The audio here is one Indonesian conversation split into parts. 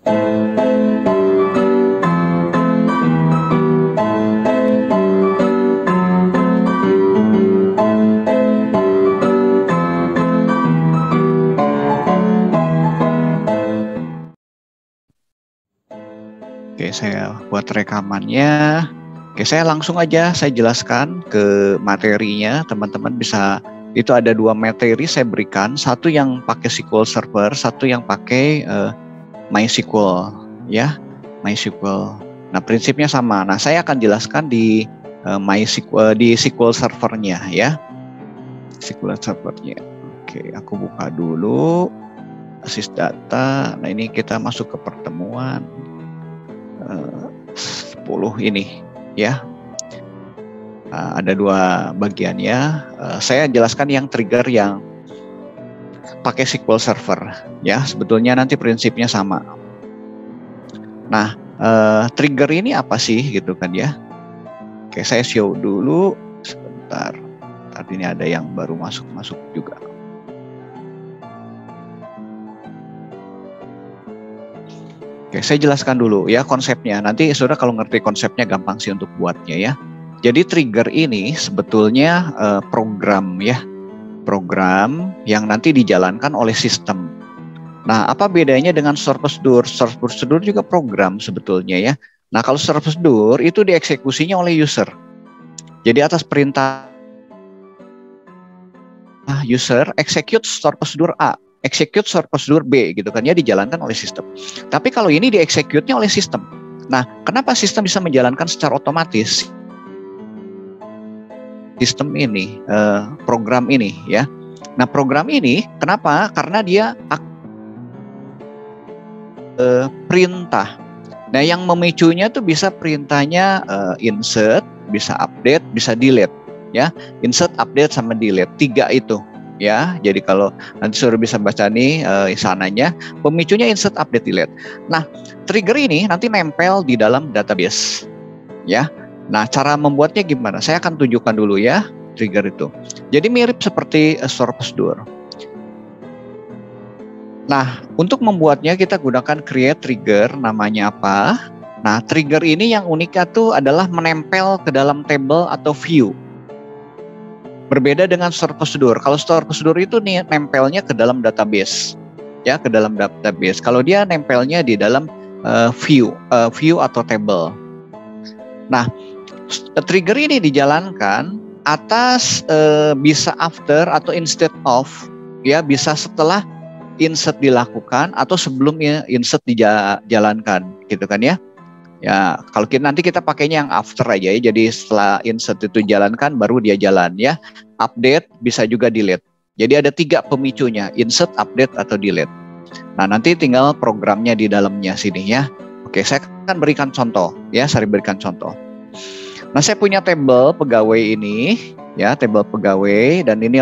Oke, saya buat rekamannya. Oke, saya langsung aja saya jelaskan ke materinya. Teman-teman bisa, itu ada 2 materi saya berikan. Satu yang pakai SQL Server, satu yang pakai MySQL, ya, MySQL. Nah, prinsipnya sama. Nah, saya akan jelaskan di MySQL, di SQL Servernya, ya, SQL Servernya. Oke, aku buka dulu assist data. Nah, ini kita masuk ke pertemuan 10 ini, ya. Ada 2 bagiannya. Saya jelaskan yang trigger yang pakai SQL Server, ya. Sebetulnya nanti prinsipnya sama. Nah, trigger ini apa sih, gitu kan, ya? Oke, saya show dulu sebentar. Tadi ini ada yang baru masuk juga. Oke, saya jelaskan dulu ya konsepnya. Nanti saudara kalau ngerti konsepnya gampang sih untuk buatnya, ya. Jadi trigger ini sebetulnya program, ya. Program yang nanti dijalankan oleh sistem. Nah, apa bedanya dengan store prosedur? Store prosedur juga program sebetulnya, ya. Nah, kalau store prosedur itu dieksekusinya oleh user. Jadi atas perintah user execute store prosedur A, execute store prosedur B, gitu kan, ya, dijalankan oleh sistem. Tapi kalau ini dieksekutnya oleh sistem. Nah, kenapa sistem bisa menjalankan secara otomatis sistem ini, program ini, ya? Nah, program ini kenapa? Karena dia perintah. Nah, yang memicunya tuh bisa perintahnya insert, bisa update, bisa delete, ya. Insert, update, sama delete, 3 itu, ya. Jadi kalau nanti saudara bisa baca nih sananya, pemicunya insert, update, delete. Nah, trigger ini nanti nempel di dalam database, ya. Nah, cara membuatnya gimana? Saya akan tunjukkan dulu, ya, trigger itu. Jadi mirip seperti store prosedur. Nah, untuk membuatnya kita gunakan create trigger, namanya apa? Nah, trigger ini yang uniknya tuh adalah menempel ke dalam table atau view. Berbeda dengan store prosedur. Kalau store prosedur itu nih nempelnya ke dalam database, ya, ke dalam database. Kalau dia nempelnya di dalam view atau table. Nah, trigger ini dijalankan atas bisa after atau instead of, ya, bisa setelah insert dilakukan atau sebelumnya insert dijalankan, gitu kan, ya. Ya, kalau nanti kita pakainya yang after aja, ya. Jadi setelah insert itu jalankan baru dia jalan, ya. Update bisa juga delete. Jadi ada 3 pemicunya, insert, update, atau delete. Nah, nanti tinggal programnya di dalamnya sini, ya. Oke, saya akan berikan contoh, ya. Saya berikan contoh. Nah, saya punya table pegawai ini, ya, table pegawai, dan ini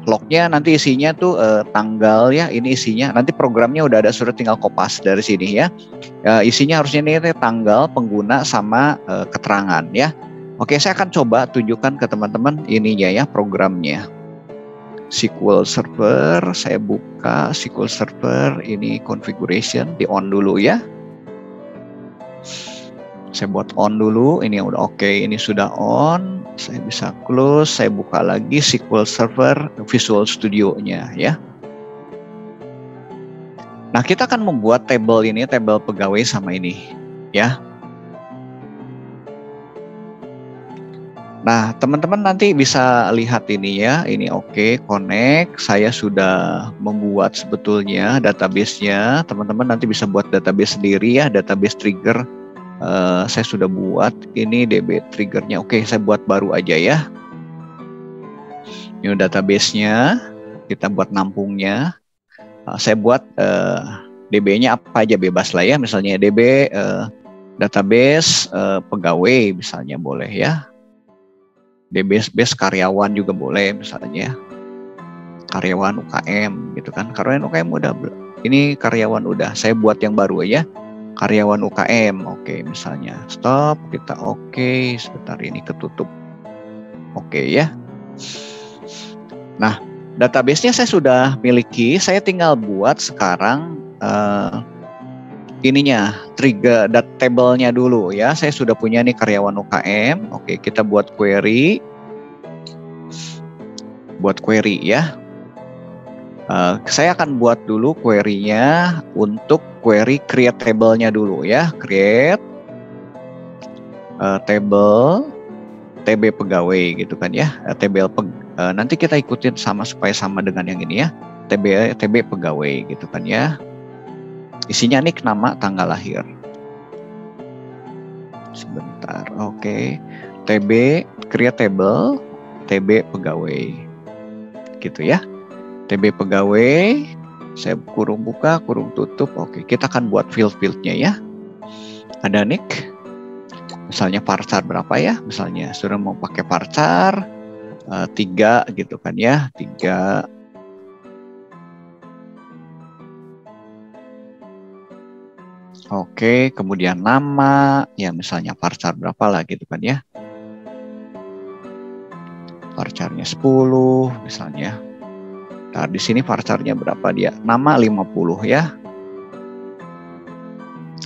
lognya nanti isinya tuh tanggal, ya, ini isinya. Nanti programnya udah ada, sudah tinggal kopas dari sini, ya. Isinya harusnya ini tanggal, pengguna, sama keterangan, ya. Oke, saya akan coba tunjukkan ke teman-teman ininya, ya, programnya. SQL Server, saya buka SQL Server, ini configuration, di on dulu, ya. Saya buat on dulu, ini udah oke, ini sudah on. Saya bisa close, saya buka lagi SQL Server Visual Studio-nya, ya. Nah, kita akan membuat table ini, table pegawai sama ini, ya. Nah, teman-teman nanti bisa lihat ini, ya. Ini oke, connect. Saya sudah membuat sebetulnya database-nya. Teman-teman nanti bisa buat database sendiri, ya, database trigger. Saya sudah buat ini DB triggernya. Oke, saya buat baru aja, ya. Ini database-nya, kita buat nampungnya. Saya buat DB-nya apa aja, bebas lah, ya. Misalnya DB database pegawai misalnya boleh, ya. DB base karyawan juga boleh misalnya. Karyawan UKM, gitu kan. Karyawan UKM udah. Ini karyawan udah. Saya buat yang baru aja. Karyawan UKM, oke, misalnya stop, kita oke, sebentar ini ketutup, oke, ya. Nah, database-nya saya sudah miliki, saya tinggal buat sekarang ininya, trigger table-nya dulu ya. Saya sudah punya nih karyawan UKM. Oke, kita buat query. Buat query ya. Saya akan buat dulu query-nya untuk query create table-nya dulu ya. Create table TB pegawai gitu kan ya. Nanti kita ikutin sama supaya sama dengan yang ini ya. TB pegawai gitu kan ya. Isinya nih nama, tanggal lahir. Sebentar, oke. TB create table TB pegawai. Gitu ya. TB pegawai, saya kurung buka, kurung tutup. Oke, kita akan buat field-fieldnya ya. Ada nick. Misalnya varchar berapa ya? Misalnya sudah mau pakai varchar 3 gitu kan ya. 3. Oke, kemudian nama, ya misalnya varchar berapa lah gitu kan ya. Varcharnya 10 misalnya. Nah, di sini varcharnya berapa dia? Nama 50 ya.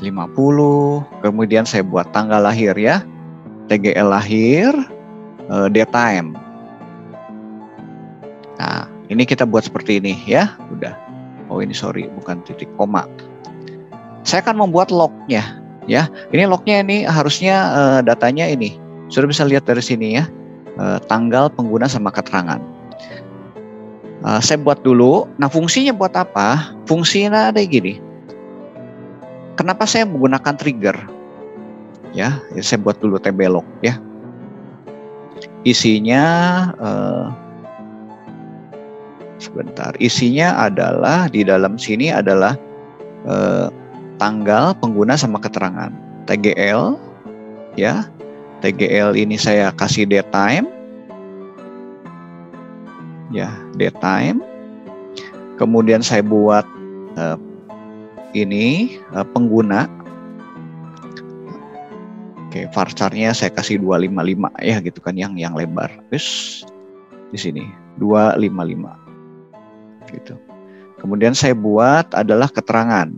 50. Kemudian saya buat tanggal lahir ya. TGL lahir, date time. Nah, ini kita buat seperti ini ya. Udah. Oh, ini sorry, bukan titik koma. Saya akan membuat lognya ya. Ini lognya ini harusnya datanya ini. Sudah bisa lihat dari sini ya. Tanggal pengguna sama keterangan. Saya buat dulu. Nah, fungsinya buat apa? Fungsinya ada gini. Kenapa saya menggunakan trigger? Ya, saya buat dulu TB log ya. Isinya sebentar. Isinya adalah di dalam sini adalah tanggal pengguna sama keterangan. TGL ya. TGL ini saya kasih date time. Ya, date time. Kemudian saya buat ini pengguna. Oke, varcharnya saya kasih 255 ya gitu kan yang lebar. Terus di sini 255. Gitu. Kemudian saya buat adalah keterangan.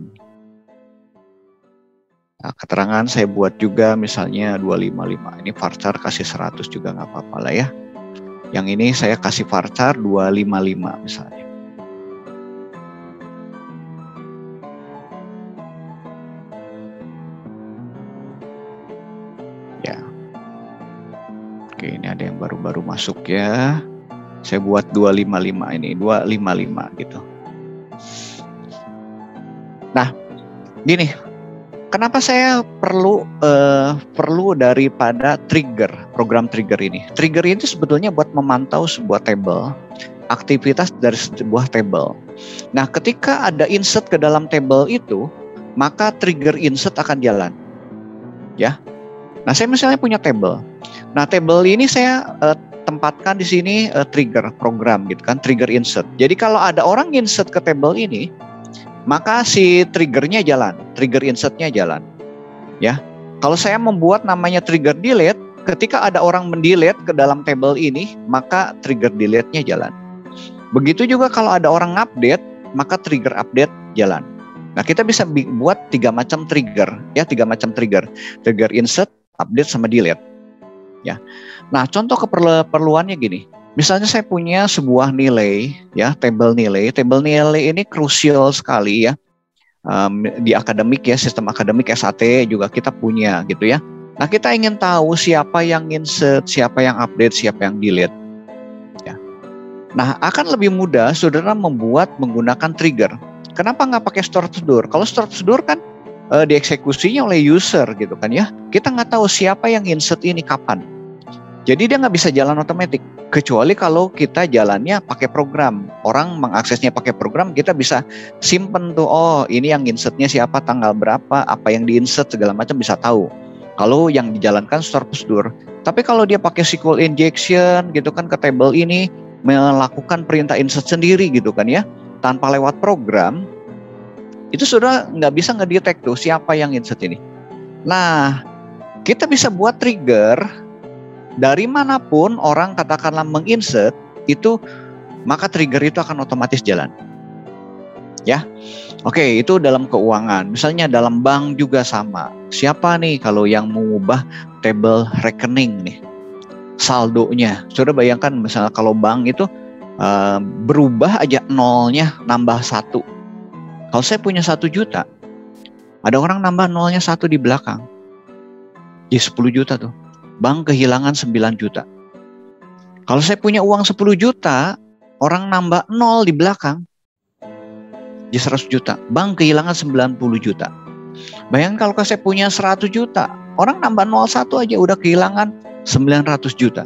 Nah, keterangan saya buat juga misalnya 255. Ini varchar kasih 100 juga nggak apa-apa lah ya. Yang ini saya kasih varchar 255 misalnya. Ya. Oke, ini ada yang baru-baru masuk ya. Saya buat 255 ini, 255 gitu. Nah, gini. Kenapa saya perlu daripada trigger, program trigger ini? Trigger ini sebetulnya buat memantau sebuah table, aktivitas dari sebuah table. Nah, ketika ada insert ke dalam table itu, maka trigger insert akan jalan. Ya. Nah, saya misalnya punya table. Nah, table ini saya tempatkan di sini trigger program gitu kan, trigger insert. Jadi kalau ada orang insert ke table ini, maka si triggernya jalan, trigger insertnya jalan, ya. Kalau saya membuat namanya trigger delete, ketika ada orang mendelete ke dalam table ini, maka trigger delete-nya jalan. Begitu juga kalau ada orang update, maka trigger update jalan. Nah, kita bisa buat 3 macam trigger, ya, 3 macam trigger, trigger insert, update, sama delete, ya. Nah, contoh keperluannya gini. Misalnya saya punya sebuah nilai, ya, tabel nilai. Tabel nilai ini krusial sekali ya. Di akademik ya, sistem akademik SAT juga kita punya gitu ya. Nah, kita ingin tahu siapa yang insert, siapa yang update, siapa yang delete. Ya. Nah, akan lebih mudah saudara menggunakan trigger. Kenapa nggak pakai store procedure? Kalau store procedure kan dieksekusinya oleh user gitu kan ya. Kita nggak tahu siapa yang insert ini kapan. Jadi dia nggak bisa jalan otomatis. Kecuali kalau kita jalannya pakai program. Orang mengaksesnya pakai program, kita bisa simpen tuh. Oh, ini yang insertnya siapa, tanggal berapa, apa yang diinsert, segala macam bisa tahu. Kalau yang dijalankan store procedure. Tapi kalau dia pakai SQL injection gitu kan ke table ini, melakukan perintah insert sendiri gitu kan ya, tanpa lewat program, itu sudah nggak bisa ngedetect tuh siapa yang insert ini. Nah, kita bisa buat trigger. Dari manapun orang katakanlah menginsert itu, maka trigger itu akan otomatis jalan. Ya. Oke, itu dalam keuangan. Misalnya dalam bank juga sama. Siapa nih kalau yang mengubah table rekening nih? Saldonya. Sudah bayangkan misalnya kalau bank itu berubah aja nolnya nambah 1. Kalau saya punya 1 juta, ada orang nambah nolnya 1 di belakang. Jadi 10 juta tuh. Bank kehilangan 9 juta. Kalau saya punya uang 10 juta, orang nambah 0 di belakang. Jadi 100 juta. Bank kehilangan 90 juta. Bayangkan kalau saya punya 100 juta, orang nambah 01 aja udah kehilangan 900 juta.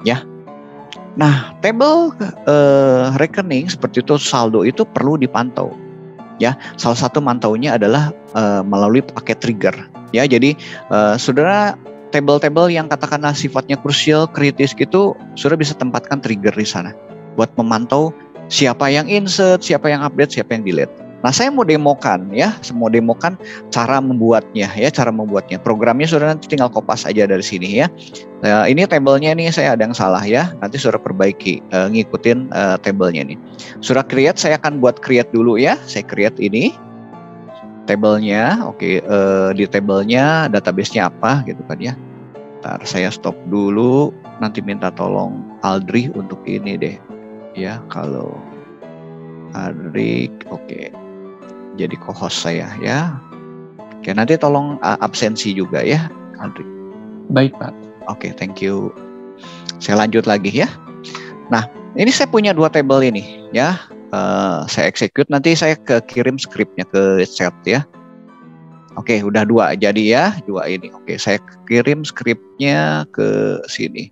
Ya. Nah, table rekening seperti itu, saldo itu perlu dipantau. Ya, salah satu mantaunya adalah melalui pakai trigger. Ya, jadi saudara table-table yang katakanlah sifatnya krusial, kritis gitu, saudara bisa tempatkan trigger di sana buat memantau siapa yang insert, siapa yang update, siapa yang delete. Nah, saya mau demokan ya, cara membuatnya ya, Programnya saudara nanti tinggal kopas aja dari sini ya. Ini tabelnya nih saya ada yang salah ya, nanti saudara perbaiki, ngikutin tabelnya nih. Saudara create, saya akan buat create dulu ya. Saya create ini tabelnya, oke, di tabelnya database-nya apa gitu kan ya. Ntar saya stop dulu, nanti minta tolong Aldri untuk ini deh ya, kalau Aldri oke. Jadi co-host saya ya. Oke, nanti tolong absensi juga ya, Aldri. Baik, Pak. Oke, thank you. Saya lanjut lagi ya. Nah, ini saya punya 2 tabel ini ya. Saya execute, nanti saya kirim scriptnya ke chat ya. Oke, udah 2 jadi ya, 2 ini. Oke, saya kirim scriptnya ke sini.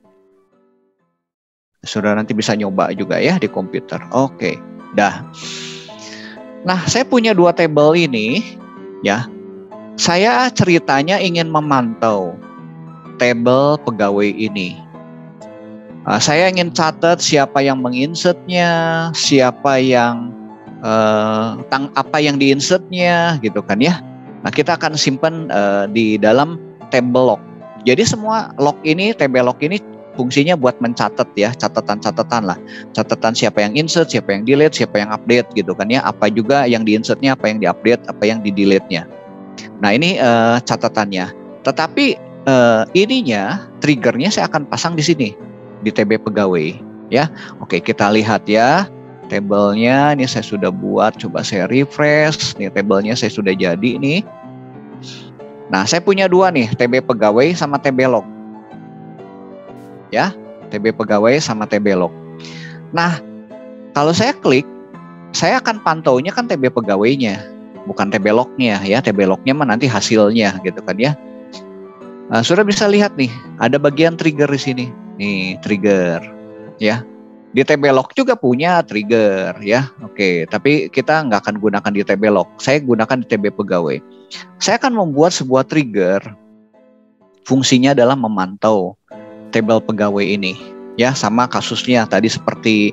Saudara nanti bisa nyoba juga ya di komputer. Oke, dah. Nah, saya punya 2 tabel ini ya. Saya ceritanya ingin memantau tabel pegawai ini. Saya ingin catat siapa yang menginsertnya, siapa yang apa yang diinsertnya gitu kan ya. Nah, kita akan simpan di dalam table log. Jadi semua log ini, table log ini fungsinya buat mencatat ya, catatan-catatan lah. Catatan siapa yang insert, siapa yang delete, siapa yang update gitu kan ya. Apa juga yang diinsertnya, apa yang diupdate, apa yang di delete-nya. Nah, ini catatannya. Tetapi ininya, triggernya saya akan pasang di sini, di TB pegawai ya. Oke, kita lihat ya. Tabelnya ini saya sudah buat, coba saya refresh. Nih tabelnya saya sudah jadi nih. Nah, saya punya 2 nih, TB pegawai sama TB log. Ya, TB pegawai sama TB log. Nah, kalau saya klik, saya akan pantaunya kan TB pegawainya, bukan TB lognya ya. TB lognya mah nanti hasilnya gitu kan ya. Sudah bisa lihat nih, ada bagian trigger di sini. Nih, trigger ya. Di TB log juga punya trigger ya. Oke, tapi kita nggak akan gunakan di TB log. Saya gunakan di TB pegawai. Saya akan membuat sebuah trigger. Fungsinya adalah memantau tabel pegawai ini ya, sama kasusnya tadi seperti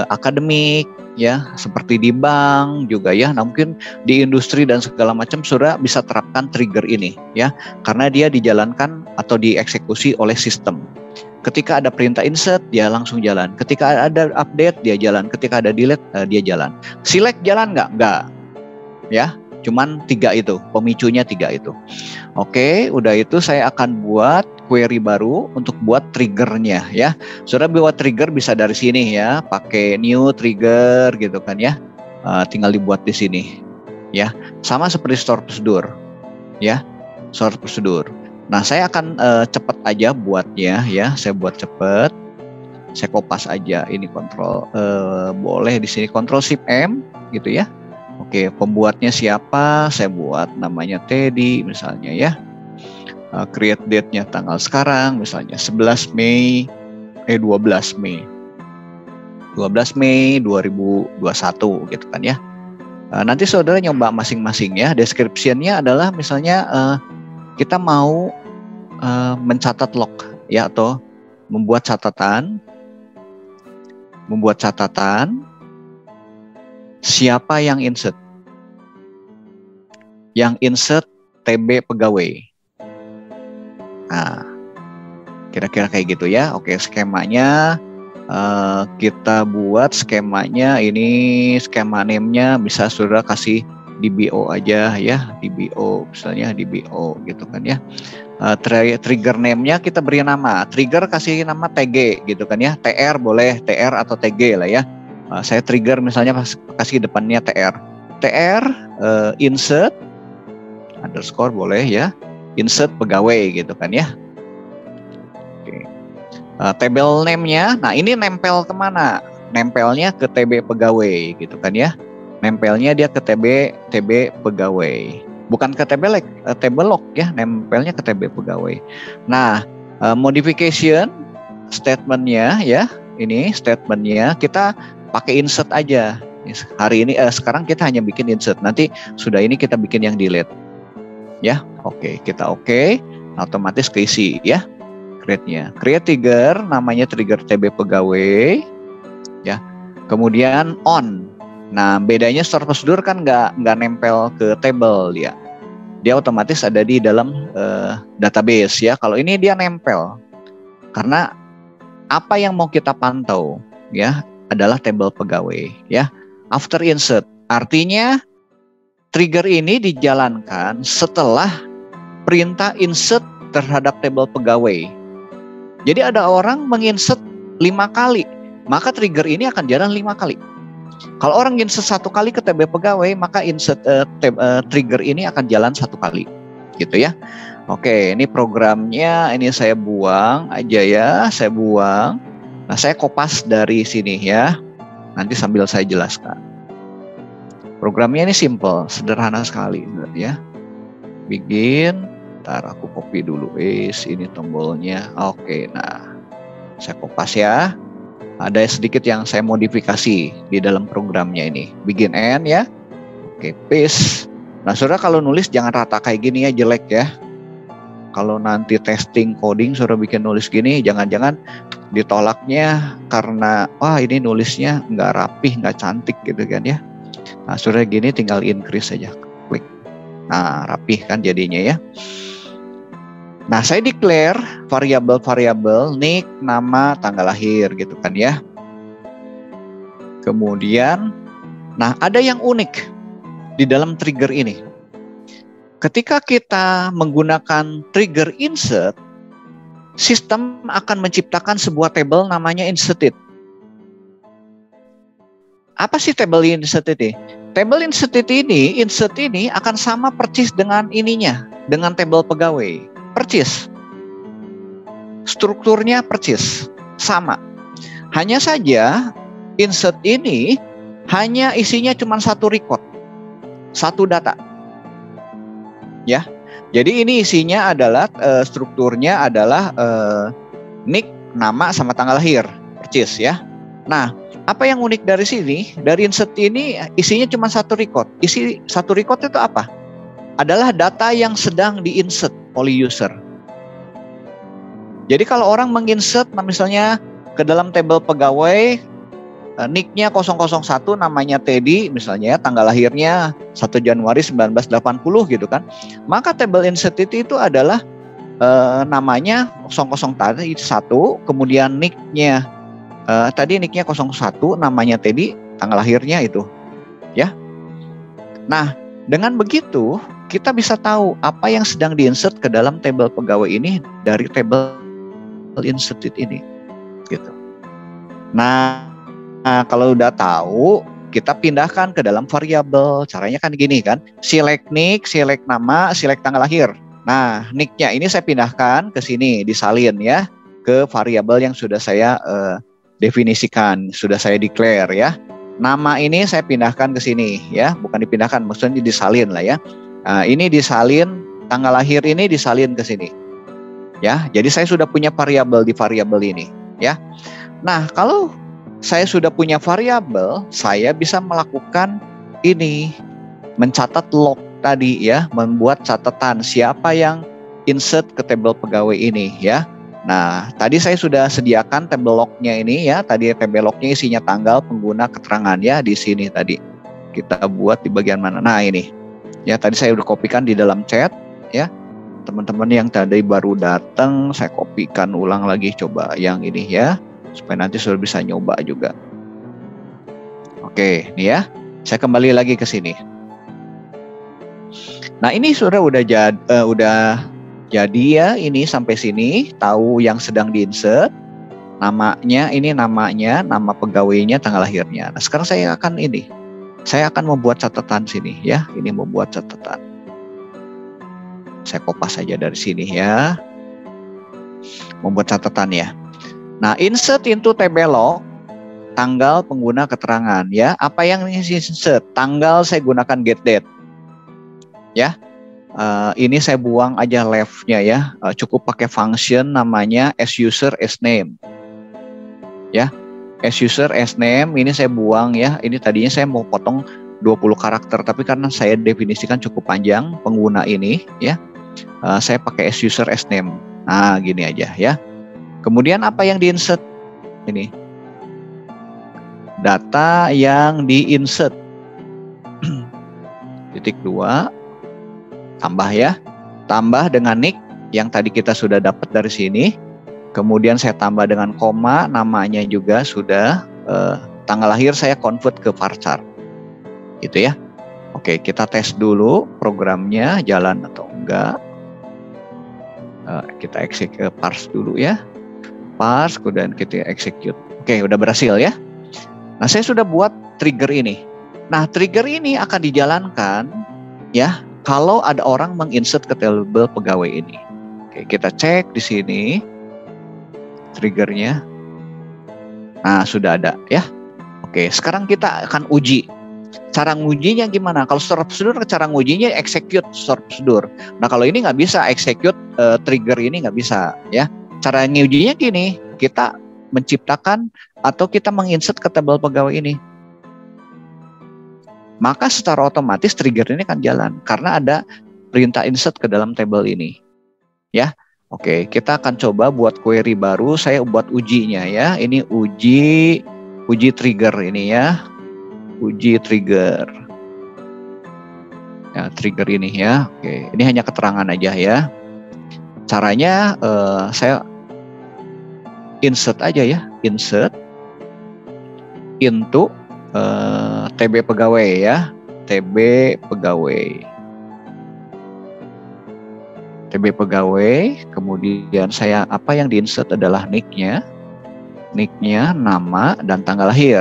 akademik ya, seperti di bank juga ya. Nah, mungkin di industri dan segala macam sudah bisa terapkan trigger ini ya, karena dia dijalankan atau dieksekusi oleh sistem. Ketika ada perintah insert, dia langsung jalan. Ketika ada update, dia jalan. Ketika ada delete, dia jalan. Select jalan nggak? Nggak ya. Cuman 3 itu, pemicunya 3 itu. Oke, udah itu saya akan buat query baru untuk buat triggernya ya. Sudah buat trigger bisa dari sini ya, pakai new trigger gitu kan ya. Tinggal dibuat di sini ya. Sama seperti store prosedur ya, store prosedur. Nah, saya akan cepat aja buatnya ya. Saya buat cepat. Saya kopas aja ini kontrol, boleh di sini Ctrl Shift M gitu ya. Oke, pembuatnya siapa? Saya buat namanya Teddy misalnya ya. Create date-nya tanggal sekarang misalnya 12 Mei 2021 gitu kan ya. Nanti saudara nyoba masing-masing ya. Description-nya adalah misalnya kita mau mencatat log ya, atau membuat catatan siapa yang insert. Yang insert TB pegawai. Nah, kira-kira kayak gitu ya. Oke, skemanya Kita buat skemanya. Ini skema name-nya bisa saudara kasih DBO aja ya, DBO misalnya, DBO gitu kan ya. Trigger name-nya kita beri nama, trigger kasih nama TG gitu kan ya, TR boleh, TR atau TG lah ya. Saya trigger misalnya kasih depannya TR, insert underscore boleh ya, insert pegawai gitu kan ya. Table name-nya, nah ini nempel kemana? Nempelnya ke TB pegawai gitu kan ya. Nempelnya dia ke TB pegawai. Bukan ke table lock ya, nempelnya ke TB pegawai. Nah, modification statement-nya ya, ini statement-nya kita pakai insert aja. Hari ini sekarang kita hanya bikin insert. Nanti sudah ini kita bikin yang delete. Ya, oke, kita oke, otomatis keisi ya. Create trigger, namanya trigger TB pegawai ya. Kemudian on. Nah, bedanya store prosedur kan nggak nempel ke table dia. Dia otomatis ada di dalam database ya. Kalau ini dia nempel. Karena apa yang mau kita pantau ya adalah table pegawai ya. After insert, artinya trigger ini dijalankan setelah perintah insert terhadap table pegawai. Jadi ada orang menginsert 5 kali, maka trigger ini akan jalan 5 kali. Kalau orang insert 1 kali ke TB pegawai, maka insert trigger ini akan jalan 1 kali, gitu ya. Oke, ini programnya, ini saya buang aja ya, saya buang. Nah, saya kopas dari sini ya. Nanti sambil saya jelaskan. Programnya ini simple, sederhana sekali, ya. Begin. Ntar aku copy dulu, ini tombolnya. Oke, nah saya kopas ya. Ada sedikit yang saya modifikasi di dalam programnya ini. Begin end ya. Oke, paste. Nah, saudara kalau nulis jangan rata kayak gini ya, jelek ya. Kalau nanti testing coding saudara bikin nulis gini, jangan-jangan ditolaknya karena wah ini nulisnya nggak rapih, nggak cantik gitu kan ya. Nah, saudara gini tinggal increase saja, klik. Nah, rapih kan jadinya ya. Nah, saya declare variabel nick, nama, tanggal lahir gitu kan ya. Kemudian, nah ada yang unik di dalam trigger ini. Ketika kita menggunakan trigger insert, sistem akan menciptakan sebuah table namanya inserted. Apa sih table inserted ini? Table inserted ini, insert ini akan sama persis dengan ininya, dengan table pegawai. Persis, strukturnya persis, sama. Hanya saja insert ini hanya isinya cuma 1 record, 1 data. Ya, jadi ini isinya adalah strukturnya adalah nick, nama sama tanggal lahir, persis ya. Nah, apa yang unik dari sini? Dari insert ini isinya cuma 1 record. Isi 1 record itu apa? Adalah data yang sedang di-insert oleh user. Jadi kalau orang menginsert misalnya ke dalam table pegawai, nick-nya 001, namanya Teddy misalnya, tanggal lahirnya 1 Januari 1980 gitu kan. Maka table inserted itu adalah namanya 001, kemudian nick-nya tadi nick-nya 01, namanya Teddy, tanggal lahirnya itu. Ya. Nah, dengan begitu kita bisa tahu apa yang sedang diinsert ke dalam table pegawai ini dari table inserted ini, gitu. Nah, kalau udah tahu, kita pindahkan ke dalam variabel. Caranya kan gini kan, select nick, select nama, select tanggal lahir. Nah, nick-nya ini saya pindahkan ke sini, disalin ya, ke variabel yang sudah saya definisikan, sudah saya declare ya. Nama ini saya pindahkan ke sini ya, bukan dipindahkan, maksudnya disalin lah ya. Nah, ini disalin, tanggal lahir ini disalin ke sini. Ya, jadi saya sudah punya variabel di variabel ini, ya. Nah, kalau saya sudah punya variabel, saya bisa melakukan ini, mencatat log tadi ya, membuat catatan siapa yang insert ke table pegawai ini ya. Nah, tadi saya sudah sediakan table log-nya ini ya. Tadi table log-nya isinya tanggal, pengguna, keterangan ya di sini tadi. Kita buat di bagian mana? Nah, ini. Ya, tadi saya udah kopikan di dalam chat ya. Teman-teman yang tadi baru datang, saya kopikan ulang lagi, coba yang ini ya. supaya nanti sudah bisa nyoba juga. Oke, nih ya. Saya kembali lagi ke sini. Nah, ini sudah jadi ya, ini sampai sini tahu yang sedang di-insert. Namanya, nama pegawainya, tanggal lahirnya. Nah, sekarang saya akan membuat catatan sini ya. Ini membuat catatan. Saya kopas saja dari sini ya. Membuat catatan ya. Nah, insert into table log, tanggal pengguna keterangan ya. Apa yang insert? Tanggal saya gunakan get date. Ya. Ini saya buang aja left-nya ya. Cukup pakai function namanya as user as name. Ya. As user as name ini saya buang ya. Ini tadinya saya mau potong 20 karakter, tapi karena saya definisikan cukup panjang pengguna ini ya. Saya pakai as user as name. Nah, gini aja ya. Kemudian apa yang di-insert? Ini. Data yang di-insert. Titik 2. Tambah ya. Tambah dengan nick yang tadi kita sudah dapat dari sini. Kemudian saya tambah dengan koma, namanya juga sudah. Tanggal lahir saya convert ke varchar. Gitu ya. Oke, kita tes dulu programnya jalan atau enggak. Kita execute parse dulu ya. Parse, kemudian kita execute. Oke, udah berhasil ya. Nah, saya sudah buat trigger ini. Nah, trigger ini akan dijalankan ya kalau ada orang menginsert ke table pegawai ini. Oke, kita cek di sini triggernya. Nah, sudah ada ya. Oke, sekarang kita akan uji. Cara ngujinya gimana? Kalau store prosedur, cara ngujinya execute store prosedur. Nah, kalau ini nggak bisa execute trigger ini nggak bisa ya. Cara ngujinya gini, kita menciptakan atau kita menginsert ke table pegawai ini. Maka secara otomatis trigger ini akan jalan karena ada perintah insert ke dalam table ini. Ya. Oke, kita akan coba buat query baru. Saya buat ujinya ya. Ini uji trigger ini ya. Uji trigger. Ya, trigger ini ya. Oke, ini hanya keterangan aja ya. Caranya saya insert aja ya. Insert into TB pegawai ya. TB pegawai. Kemudian saya apa yang diinsert adalah nicknya, nama dan tanggal lahir.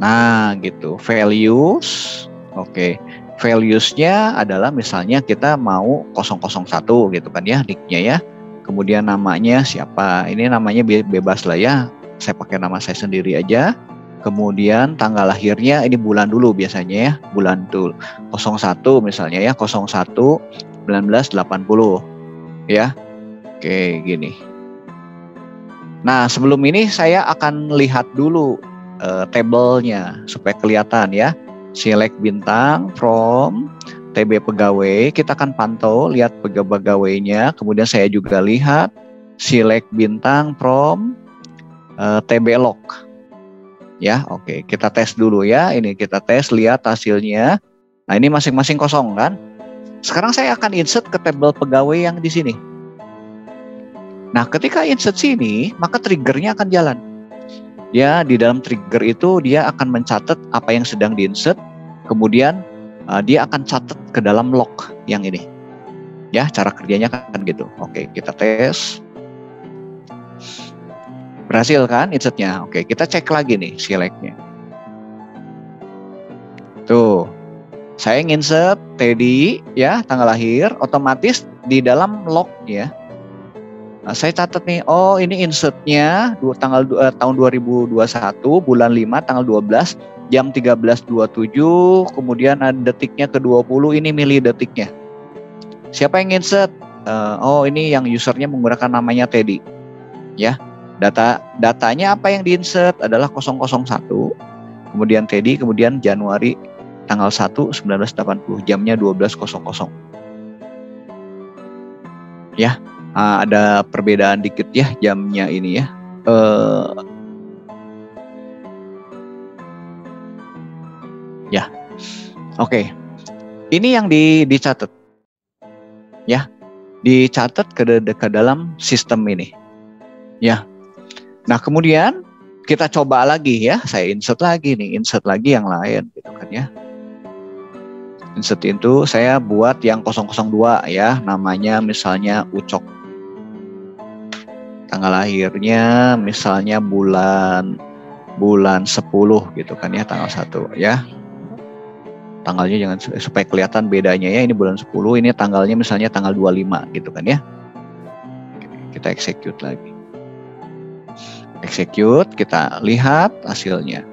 Nah, gitu. Values. Oke. Values-nya adalah misalnya kita mau 001 gitu kan ya, nick-nya ya. Kemudian namanya siapa? Ini namanya bebas lah ya. Saya pakai nama saya sendiri aja. Kemudian tanggal lahirnya ini bulan dulu biasanya ya. Bulan tuh 01 misalnya ya, 01 1980 ya. Oke, gini. Nah, sebelum ini saya akan lihat dulu tabelnya supaya kelihatan ya. Select bintang from TB pegawai, kita akan pantau lihat pegawainya. Kemudian saya juga lihat select bintang from TB log. Ya, oke, kita tes dulu ya. Ini kita tes, lihat hasilnya. Nah, ini masing-masing kosong kan? Sekarang saya akan insert ke tabel pegawai yang di sini. Nah, ketika insert sini, maka triggernya akan jalan. Ya, di dalam trigger itu dia akan mencatat apa yang sedang di-insert, kemudian dia akan catat ke dalam log yang ini. Ya, cara kerjanya kan gitu. Oke, kita tes. Berhasil kan insertnya? Oke, kita cek lagi nih select-nya. Tuh, saya insert Teddy ya, tanggal lahir, otomatis di dalam log ya. Nah, saya catat nih, oh ini insertnya tahun 2021, bulan 5, tanggal 12, jam 13.27, kemudian ada detiknya ke 20, ini milih detiknya. Siapa yang insert? Oh ini yang usernya menggunakan namanya Teddy. Ya, datanya apa yang diinsert adalah 001, kemudian Teddy, kemudian Januari, tanggal 1, 1980, jamnya 12.00. Ya. Ada perbedaan dikit ya jamnya ini ya. Ya, oke. Ini yang dicatat, ya, dicatat ke dalam sistem ini. Ya. Nah, kemudian kita coba lagi ya. Saya insert lagi yang lain gitu kan ya. Insert itu saya buat yang 002 ya, namanya misalnya Ucok. Tanggal lahirnya misalnya bulan 10 gitu kan ya, tanggal 1 ya. Tanggalnya jangan supaya kelihatan bedanya ya, ini bulan 10, ini tanggalnya misalnya tanggal 25 gitu kan ya. Kita execute lagi. Execute, kita lihat hasilnya.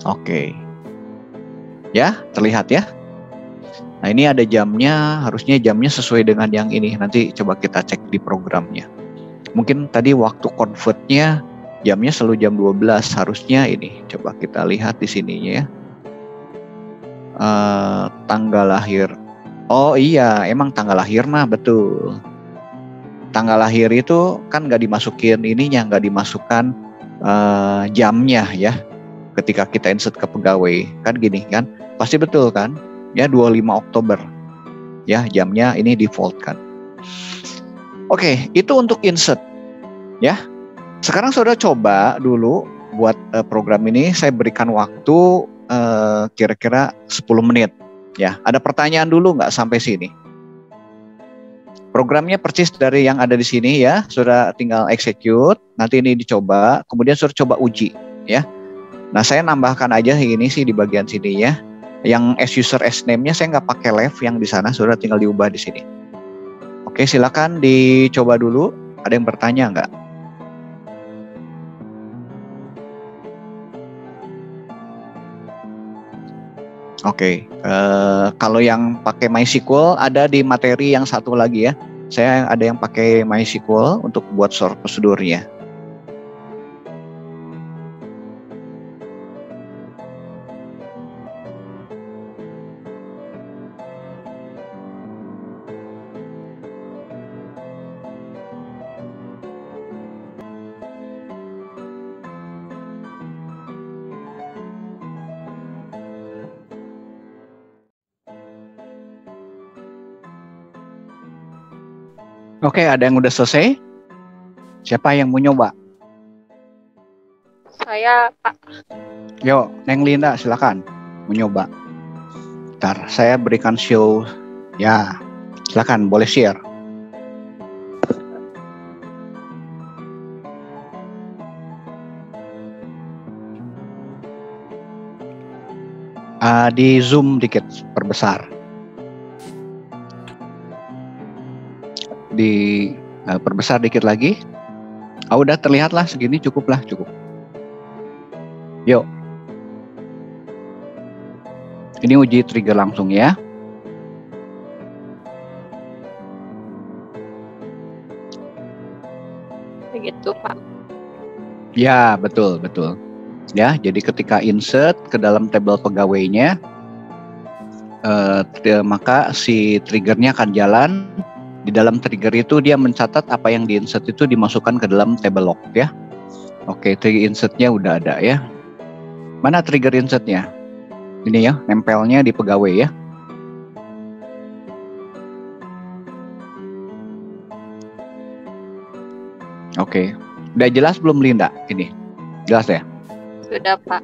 Oke. Ya, terlihat ya. Nah, ini ada jamnya, harusnya jamnya sesuai dengan yang ini. Nanti coba kita cek di programnya. Mungkin tadi waktu convertnya jamnya selalu jam 12, harusnya ini. Coba kita lihat di sininya ya. Tanggal lahir. Oh iya, emang tanggal lahir mah betul. Tanggal lahir itu kan nggak dimasukin ininya, nggak dimasukkan jamnya ya. Ketika kita insert ke pegawai, kan gini kan, pasti betul kan? Ya 25 Oktober. Ya, jamnya ini default kan. Oke, itu untuk insert. Ya. Sekarang saudara coba dulu buat program ini, saya berikan waktu kira-kira 10 menit. Ya, ada pertanyaan dulu nggak sampai sini? Programnya persis dari yang ada di sini ya, saudara tinggal execute, nanti ini dicoba, kemudian saudara coba uji ya. Nah, saya nambahkan aja ini sih di bagian sini ya. Yang as user as name-nya saya nggak pakai left yang di sana, saudara tinggal diubah di sini. Oke, silakan dicoba dulu. Ada yang bertanya nggak? Oke, kalau yang pakai MySQL ada di materi yang satu lagi ya. Saya ada yang pakai MySQL untuk buat sort prosedurnya. Oke, ada yang udah selesai? Siapa yang mau nyoba? Saya, Pak. Yo, Neng Linda, silakan mau nyoba. Ntar saya berikan show. Ya, silakan boleh share. Di zoom dikit, perbesar. Perbesar dikit lagi. Udah terlihat lah segini, cukup. Yuk. Ini uji trigger langsung ya. Begitu, Pak. Ya, betul. Ya, jadi ketika insert ke dalam tabel pegawainya, maka si triggernya akan jalan. Di dalam trigger itu dia mencatat apa yang di-insert itu dimasukkan ke dalam table log ya. Oke, trigger insertnya udah ada ya. Mana trigger insertnya? Ini ya, nempelnya di pegawai ya. Oke, udah jelas belum Linda? Ini jelas ya? Sudah, Pak.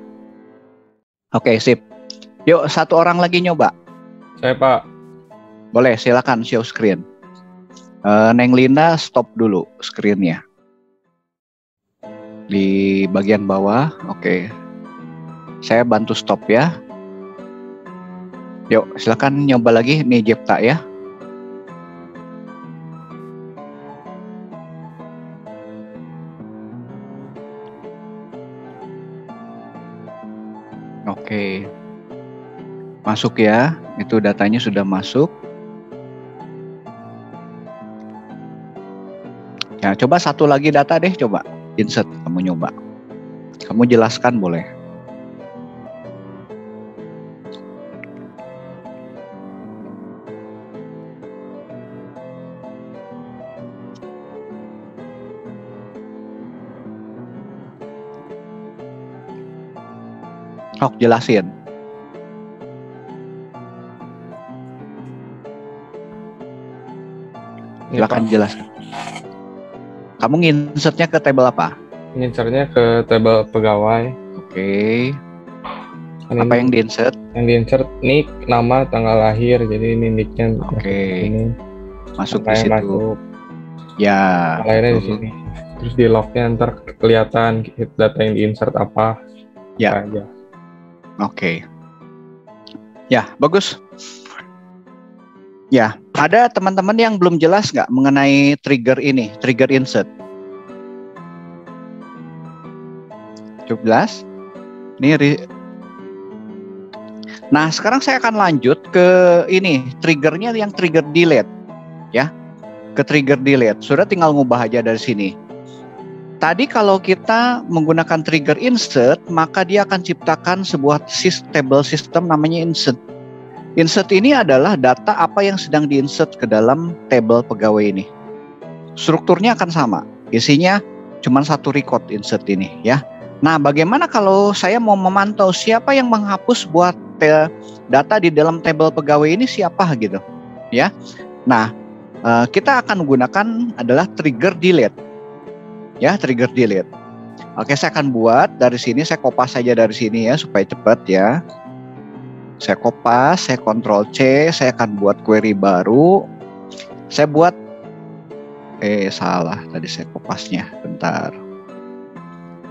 Oke, sip. Yuk, satu orang lagi nyoba. Saya, Pak. Boleh, silakan show screen. Neng Linda stop dulu screen-nya. Di bagian bawah, oke. Saya bantu stop ya. Yuk, silakan nyoba lagi nih Jepta ya. Oke. Masuk ya, itu datanya sudah masuk. Ya, coba satu lagi data deh, coba insert kamu nyoba. Kamu jelaskan boleh. Jelasin. Silakan jelaskan. Kamu nginsertnya ke table apa? Ngincernya ke table pegawai. Oke. Kan Apa ini yang diinsert? yang diinsert nick, nama, tanggal lahir. Jadi ini nicknya Oke. ini Masuk di angka yang situ. masuk. Ya. Tanggal lahirnya di betul. sini. Terus di lognya ntar kelihatan data yang diinsert apa. Ya. Apa aja. Oke. Ya, bagus. Ya, ada teman-teman yang belum jelas nggak mengenai trigger ini, trigger insert? Cukup jelas? Nah, sekarang saya akan lanjut ke ini, triggernya yang trigger delete, ya, ke trigger delete. Sudah tinggal ngubah aja dari sini. Tadi kalau kita menggunakan trigger insert, maka dia akan ciptakan sebuah table system namanya insert. Insert ini adalah data apa yang sedang diinsert ke dalam table pegawai ini. Strukturnya akan sama, isinya cuma satu record insert ini, ya. Nah, bagaimana kalau saya mau memantau siapa yang menghapus buat data di dalam table pegawai ini siapa gitu, ya. Nah, kita akan menggunakan adalah trigger delete, ya, trigger delete. Oke, saya akan buat dari sini, saya kopas saja dari sini ya supaya cepat ya. Saya kopas, saya Ctrl C, saya akan buat query baru. Saya buat salah tadi saya kopasnya. Bentar.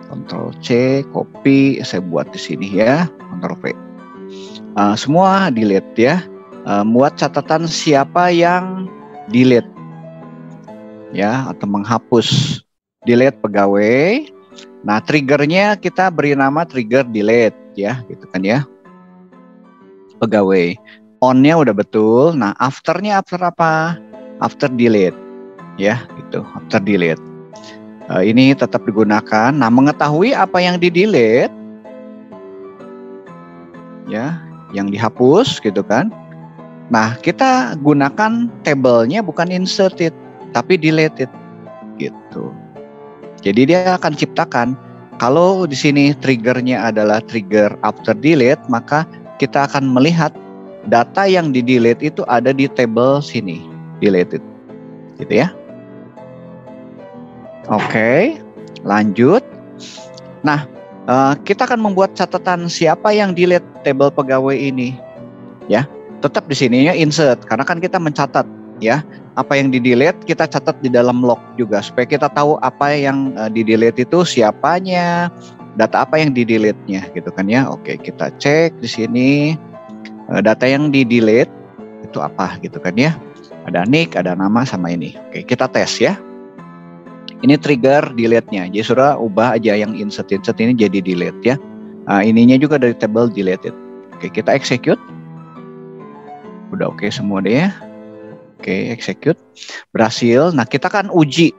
Ctrl C, copy, saya buat di sini ya. Ctrl V. Semua delete ya. Buat catatan siapa yang delete ya atau menghapus. Delete pegawai. Nah, triggernya kita beri nama trigger delete ya, gitu kan ya. Pegawai. On-nya udah betul. Nah, after-nya after apa? After delete. Ya, gitu. After delete. Ini tetap digunakan. Nah, mengetahui apa yang di-delete. Ya, yang dihapus gitu kan. Nah, kita gunakan table-nya bukan inserted, tapi deleted. Gitu. Jadi dia akan ciptakan kalau di sini triggernya adalah trigger after delete, maka kita akan melihat data yang di-delete itu ada di table sini, deleted. Gitu ya. Oke, lanjut. Nah, kita akan membuat catatan siapa yang delete table pegawai ini. Ya, tetap di sininya insert karena kan kita mencatat ya. Apa yang di-delete kita catat di dalam log juga supaya kita tahu apa yang di-delete itu siapanya, data apa yang di-delete-nya gitu kan ya. Oke, kita cek di sini data yang di-delete itu apa gitu kan ya. Ada nick, ada nama sama ini. Oke, kita tes ya. Ini trigger delete-nya. Jadi sudah ubah aja yang insert ini jadi delete ya. Ininya juga dari table deleted. Oke, kita execute. Udah oke semua deh ya. Oke, execute. Berhasil. Nah, kita kan uji.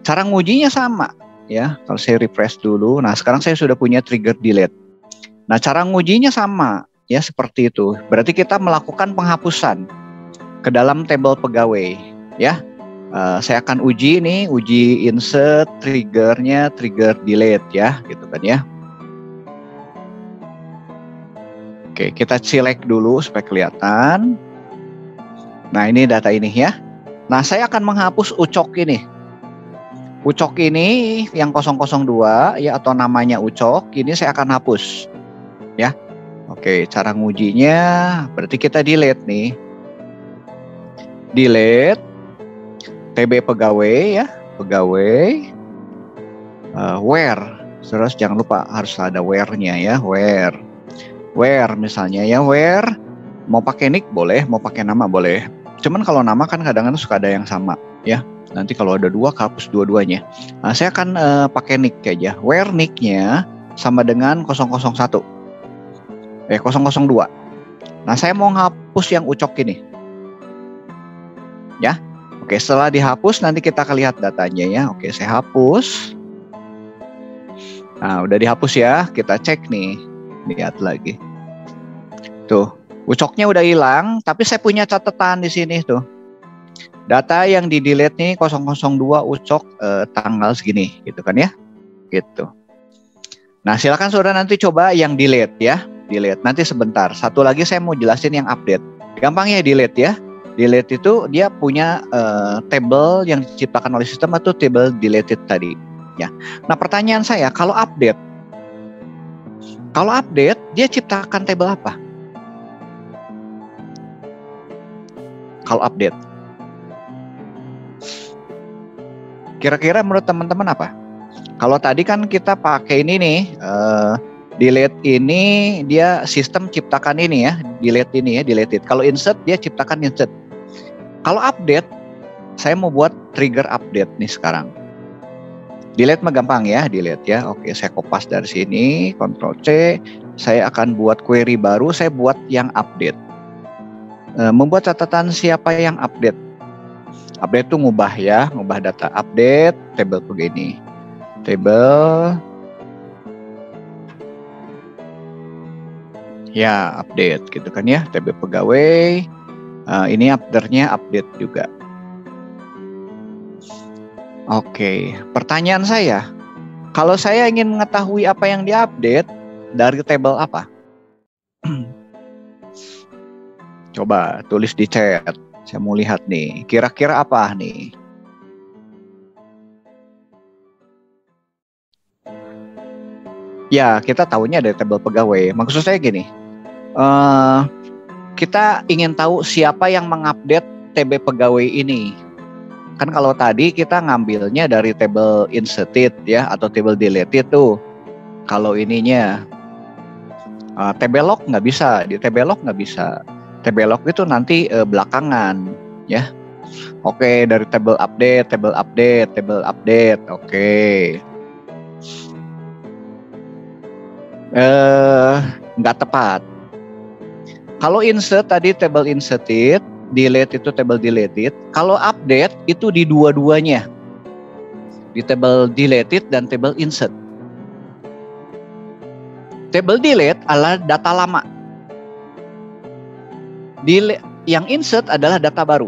Cara ngujinya sama ya. Kalau saya refresh dulu. Nah, sekarang saya sudah punya trigger delete. Nah, cara ngujinya sama ya seperti itu. Berarti kita melakukan penghapusan ke dalam table pegawai ya. Saya akan uji nih, uji insert triggernya trigger delete ya, gitu kan ya. Oke, kita select dulu supaya kelihatan. Nah, ini data ini ya. Nah, saya akan menghapus ucok ini. Ucok ini yang 002 ya atau namanya ucok, ini saya akan hapus. Ya. Oke, cara ngujinya berarti kita delete nih. Delete TB pegawai ya, pegawai where. Terus jangan lupa harus ada where-nya ya, where misalnya ya, where mau pakai nick boleh, mau pakai nama boleh. Cuman kalau nama kan kadang-kadang suka ada yang sama ya. Nanti kalau ada dua, hapus dua-duanya. Nah, saya akan pakai nick aja. Where nick-nya sama dengan 001. 002. Nah, saya mau hapus yang ucok ini. Ya. Oke, setelah dihapus nanti kita akan lihat datanya ya. Oke, saya hapus. Nah, udah dihapus ya. Kita cek nih. Lihat lagi. Tuh, ucoknya udah hilang, tapi saya punya catatan di sini tuh. Data yang di-delete nih 002 ucok tanggal segini, gitu kan ya. Gitu. Nah, silakan saudara nanti coba yang delete ya. Delete. Nanti sebentar. Satu lagi saya mau jelasin yang update. Gampang ya delete ya. Delete itu dia punya table yang diciptakan oleh sistem atau table deleted tadi. Ya. Nah pertanyaan saya, kalau update dia ciptakan table apa? Kalau update, kira-kira menurut teman-teman apa? Kalau tadi kan kita pakai ini nih, delete ini dia sistem ciptakan ini ya, delete ini ya, deleted. Kalau insert dia ciptakan insert. Kalau update, saya mau buat trigger update nih sekarang. Delete mah gampang ya, delete ya. Oke, saya kopas dari sini, Ctrl C. Saya akan buat query baru, saya buat yang update. Membuat catatan siapa yang update. Update itu ngubah ya, ngubah data. Update, table begini. Table. Ya, update gitu kan ya, table pegawai. Ini update-nya update juga. Oke, pertanyaan saya, kalau saya ingin mengetahui apa yang diupdate dari table apa? Coba tulis di chat, saya mau lihat nih, kira-kira apa nih? Ya, kita tahunya dari table pegawai. Maksud saya gini, kita ingin tahu siapa yang mengupdate TB pegawai ini. Kan kalau tadi kita ngambilnya dari table inserted ya, atau table deleted tuh. Kalau ininya TB log nggak bisa, di TB log nggak bisa. TB log itu nanti belakangan ya. Oke, dari table update, oke. Nggak tepat. Kalau insert tadi table inserted, delete itu table deleted. Kalau update itu di dua-duanya, di table deleted dan table insert. Table delete adalah data lama. Yang insert adalah data baru.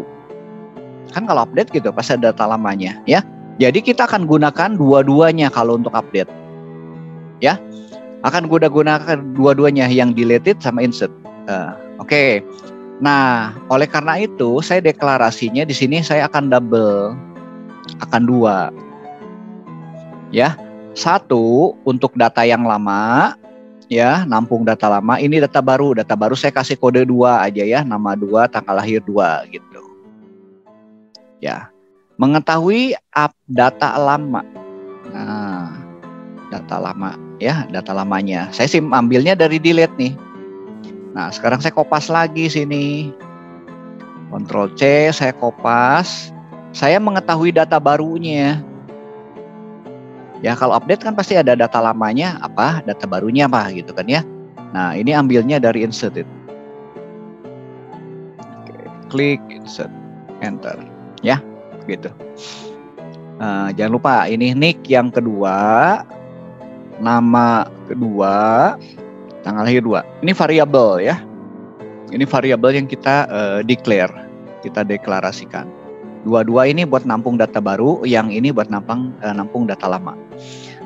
Kan kalau update gitu pasti ada data lamanya ya. Jadi kita akan gunakan dua-duanya kalau untuk update. Ya. Akan gunakan dua-duanya, yang deleted sama insert. Oke. Nah, oleh karena itu saya deklarasinya di sini saya akan double, akan 2. Ya. 1 untuk data yang lama, ya, nampung data lama. Ini data baru saya kasih kode 2 aja ya, nama 2, tanggal lahir 2 gitu. Ya. Mengetahui data lama. Nah, data lama ya, data lamanya. Saya ambilnya dari delete nih. Nah, sekarang saya kopas lagi sini. Ctrl C, saya kopas. Saya mengetahui data barunya. Ya, kalau update kan pasti ada data lamanya apa, data barunya apa gitu kan ya. Nah, ini ambilnya dari inserted. Oke, klik insert, enter. Ya, gitu. Jangan lupa ini nick yang kedua, nama kedua, tanggal lahir 2. Ini variabel ya. Ini variabel yang kita declare, kita deklarasikan. Dua-dua ini buat nampung data baru, yang ini buat nampung data lama.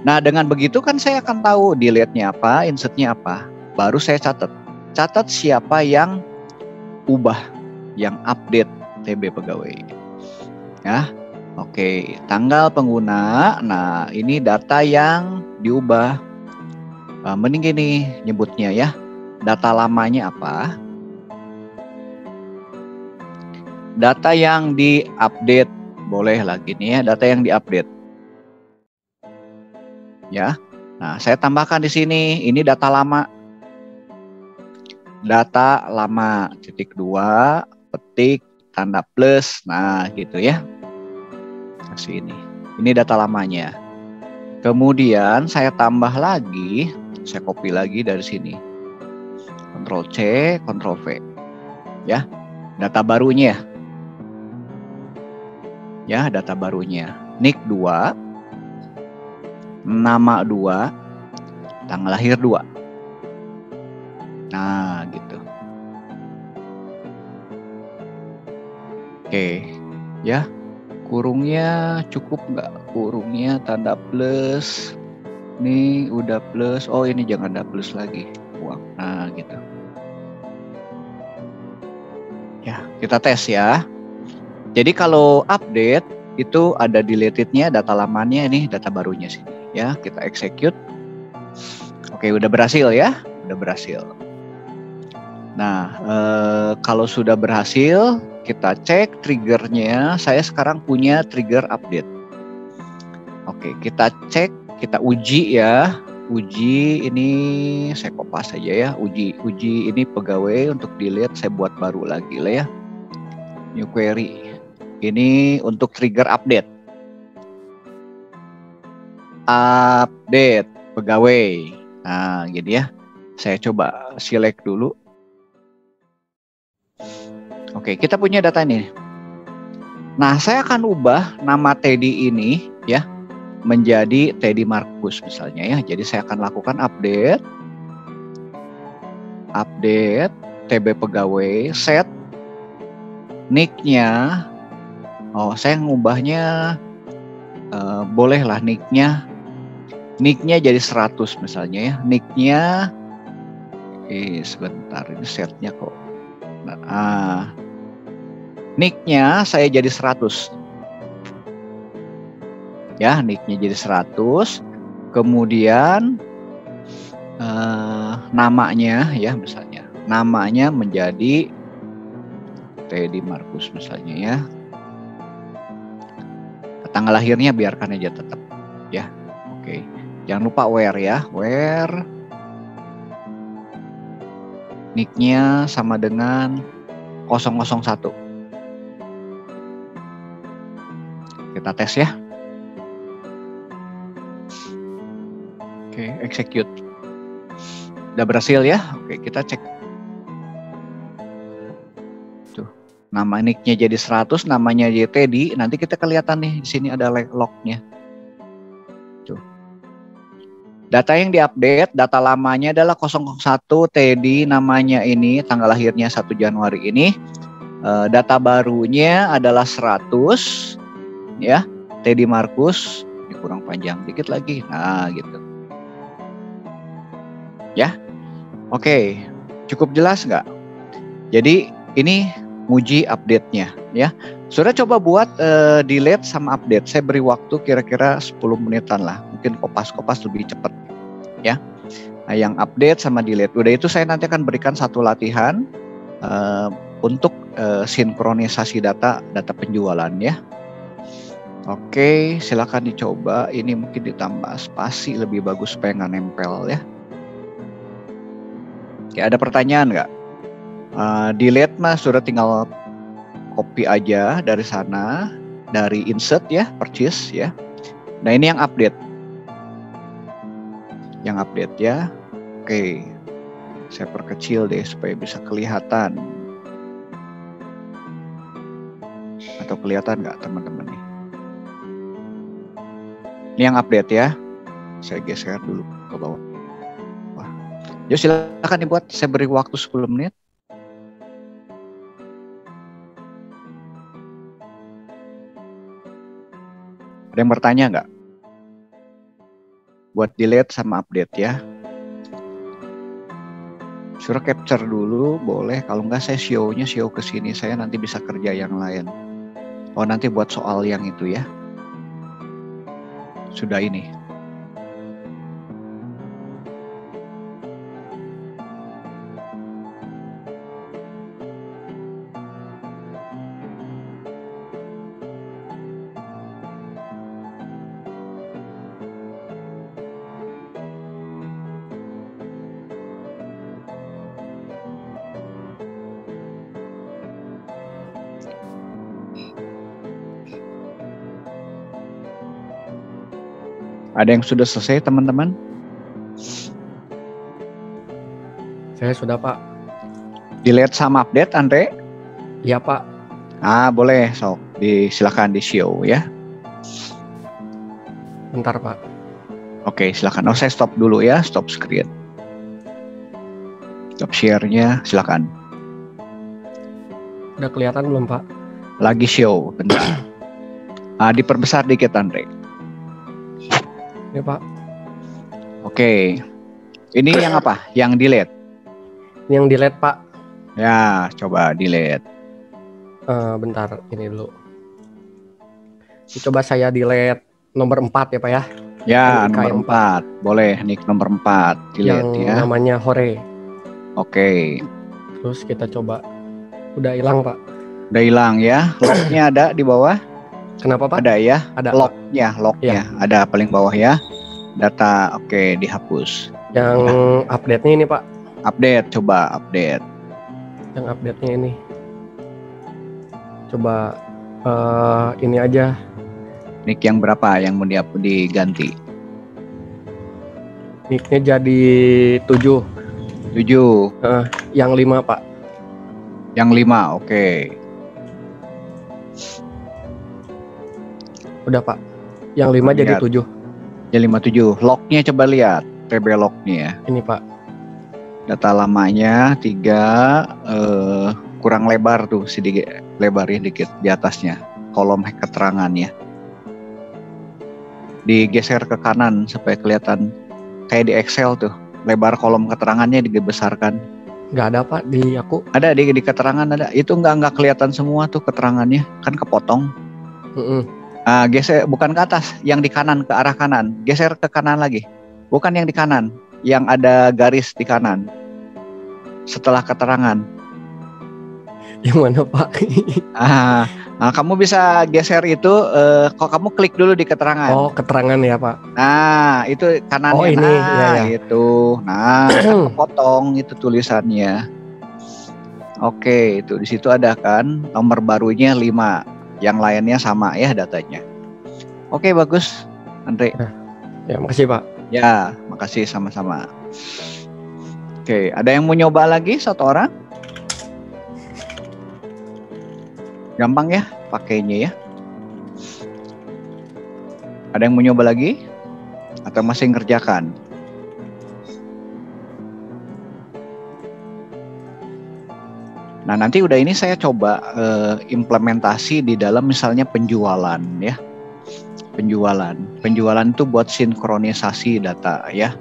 Nah, dengan begitu kan saya akan tahu delete-nya apa, insert-nya apa. Baru saya catat. Catat siapa yang ubah, yang update TB pegawai. Ya. Oke, tanggal pengguna. Nah, ini data yang diubah. Mending gini nyebutnya ya. Data lamanya apa? Data yang diupdate. Boleh lagi nih ya, data yang diupdate. Ya. Nah, saya tambahkan di sini, ini data lama. Data lama _, petik, tanda plus. Nah, gitu ya. Kasih ini. Ini data lamanya. Kemudian saya tambah lagi, saya copy lagi dari sini. Ctrl C, Ctrl V. Ya, data barunya. Ya, data barunya. Nick 2, nama 2, tanggal lahir 2. Nah, gitu. Oke, ya. Kurungnya cukup nggak? Kurungnya tanda plus. Ini udah plus. Oh, ini jangan ada plus lagi. Uang. Nah, gitu. Ya, kita tes ya. Jadi kalau update itu ada deleted-nya, data lamanya, ini data barunya sini ya. Kita execute. Oke, udah berhasil ya, udah berhasil. Nah, kalau sudah berhasil, kita cek triggernya. Saya sekarang punya trigger update. Oke, kita cek, kita uji ya. Uji ini saya kopas saja ya. Uji ini pegawai untuk delete, saya buat baru lagi lah ya. New query. Ini untuk trigger update. Update pegawai. Nah, gini ya. Saya coba select dulu. Oke, kita punya data ini. Nah, saya akan ubah nama Teddy ini ya menjadi Teddy Markus misalnya ya. Jadi saya akan lakukan update TB pegawai, set nick-nya. Oh, saya ngubahnya bolehlah nick-nya jadi 100 misalnya ya. Nick-nya sebentar, ini setnya kok. Nah, nick-nya saya jadi 100. Ya, nick-nya jadi 100. Kemudian namanya ya misalnya. Namanya menjadi Teddy Markus misalnya ya. Tanggal lahirnya biarkan aja tetap ya. Oke. Jangan lupa where ya. Where nick-nya sama dengan 001. Kita tes ya. Oke, execute. Udah berhasil ya. Oke, kita cek. Tuh, nama nick-nya jadi 100, namanya jadi Teddy. Nanti kita kelihatan nih di sini ada log-nya. Tuh. Data yang diupdate, data lamanya adalah 001 Teddy, namanya ini, tanggal lahirnya 1 Januari ini. Data barunya adalah 100 ya. Teddy Markus, ini kurang panjang dikit lagi. Nah, gitu. Ya, oke, cukup jelas nggak? Jadi ini nguji update-nya, ya. Sudah coba buat delete sama update. Saya beri waktu kira-kira 10 menitan lah. Mungkin kopas-kopas lebih cepat, ya. Nah, yang update sama delete. Udah itu saya nanti akan berikan satu latihan untuk sinkronisasi data penjualan, ya. Oke, silakan dicoba. Ini mungkin ditambah spasi lebih bagus supaya nggak nempel, ya. Ya, ada pertanyaan nggak? Delete mas, sudah tinggal copy aja dari sana, dari insert ya, purchase ya. Nah ini yang update, ya. Oke, saya perkecil deh supaya bisa kelihatan. Atau kelihatan nggak teman-teman nih? Ini yang update ya. Saya geser dulu ke bawah. Yuk silakan dibuat, saya beri waktu 10 menit. Ada yang bertanya nggak? Buat delete sama update ya. Suruh capture dulu, boleh. Kalau nggak saya show ke sini, saya nanti bisa kerja yang lain. Oh nanti buat soal yang itu ya. Sudah ini. Ada yang sudah selesai teman-teman? Saya sudah Pak. Delete sama update Andre? Iya Pak. Boleh, sok. Silakan di show ya. Bentar Pak. Oke, silakan. Oh saya stop dulu ya, stop screen. Stop share-nya, silakan. Udah kelihatan belum Pak? Lagi show, bentar. Diperbesar dikit Andre. Ini Pak. Oke. Ini yang apa? Yang delete? Yang delete Pak. Ya, coba delete. Bentar, ini dulu. Coba saya delete nomor 4 ya Pak ya. Ya, NIK nomor yang 4. Boleh, nik nomor 4. Yang Dilihat ya. namanya Hore. Oke. Terus kita coba. Udah hilang Pak. Udah hilang ya. Locknya ada di bawah? Kenapa Pak? Ada ya. Ada Pak. Locknya ada paling bawah ya. Data oke, dihapus. Yang update-nya ini Pak. Update, coba update. Yang update-nya ini. Coba ini aja. Nick yang berapa yang mau diganti? Nick-nya jadi 7. 7. Yang 5 Pak. Yang 5, oke. Udah Pak. Yang 5 jadi 7. Jadi 57. Locknya coba lihat. TB locknya. Ini Pak. Data lamanya 3, kurang lebar tuh sedikit, lebarin dikit di atasnya. Kolom keterangannya. Digeser ke kanan supaya kelihatan kayak di Excel tuh. Lebar kolom keterangannya dibesarkan. Nggak ada Pak di aku. Ada di keterangan ada. Itu nggak kelihatan semua tuh keterangannya, kan kepotong. Geser bukan ke atas, yang di kanan ke arah kanan. Geser ke kanan lagi. Bukan yang di kanan, yang ada garis di kanan. Setelah keterangan. Yang mana Pak? Kamu bisa geser itu. Kok kamu klik dulu di keterangan. Oh, keterangan ya Pak. Nah, itu kanannya. Oh, ini ya. Itu. Nah, potong itu tulisannya. Oke, itu di situ ada kan nomor barunya 5. Yang lainnya sama ya datanya. Oke, bagus, Andre. Ya, makasih Pak. Ya, makasih sama-sama. Oke, ada yang mau nyoba lagi satu orang? Gampang ya pakainya ya. Ada yang mau nyoba lagi? Atau masih ngerjakan? Nah, nanti udah ini saya coba implementasi di dalam misalnya penjualan ya. Penjualan itu buat sinkronisasi data ya.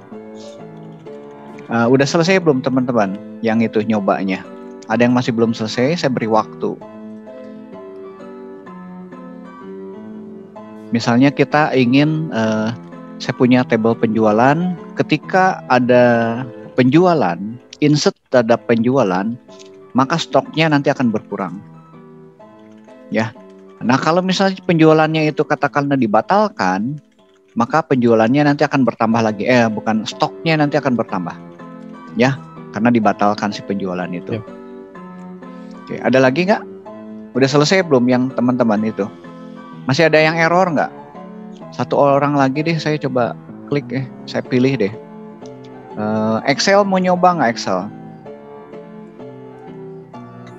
Udah selesai belum teman-teman yang itu nyobanya? Ada yang masih belum selesai, saya beri waktu. Misalnya kita ingin, saya punya tabel penjualan, ketika ada penjualan, insert terhadap penjualan, maka stoknya nanti akan berkurang. Ya. Nah, kalau misalnya penjualannya itu katakanlah dibatalkan, maka penjualannya nanti akan bertambah lagi. Bukan, stoknya nanti akan bertambah. Ya, karena dibatalkan si penjualan itu. Yep. Oke, ada lagi nggak? Udah selesai belum yang teman-teman itu? Masih ada yang error nggak? Satu orang lagi deh, saya coba klik saya pilih deh. Excel mau nyoba nggak Excel?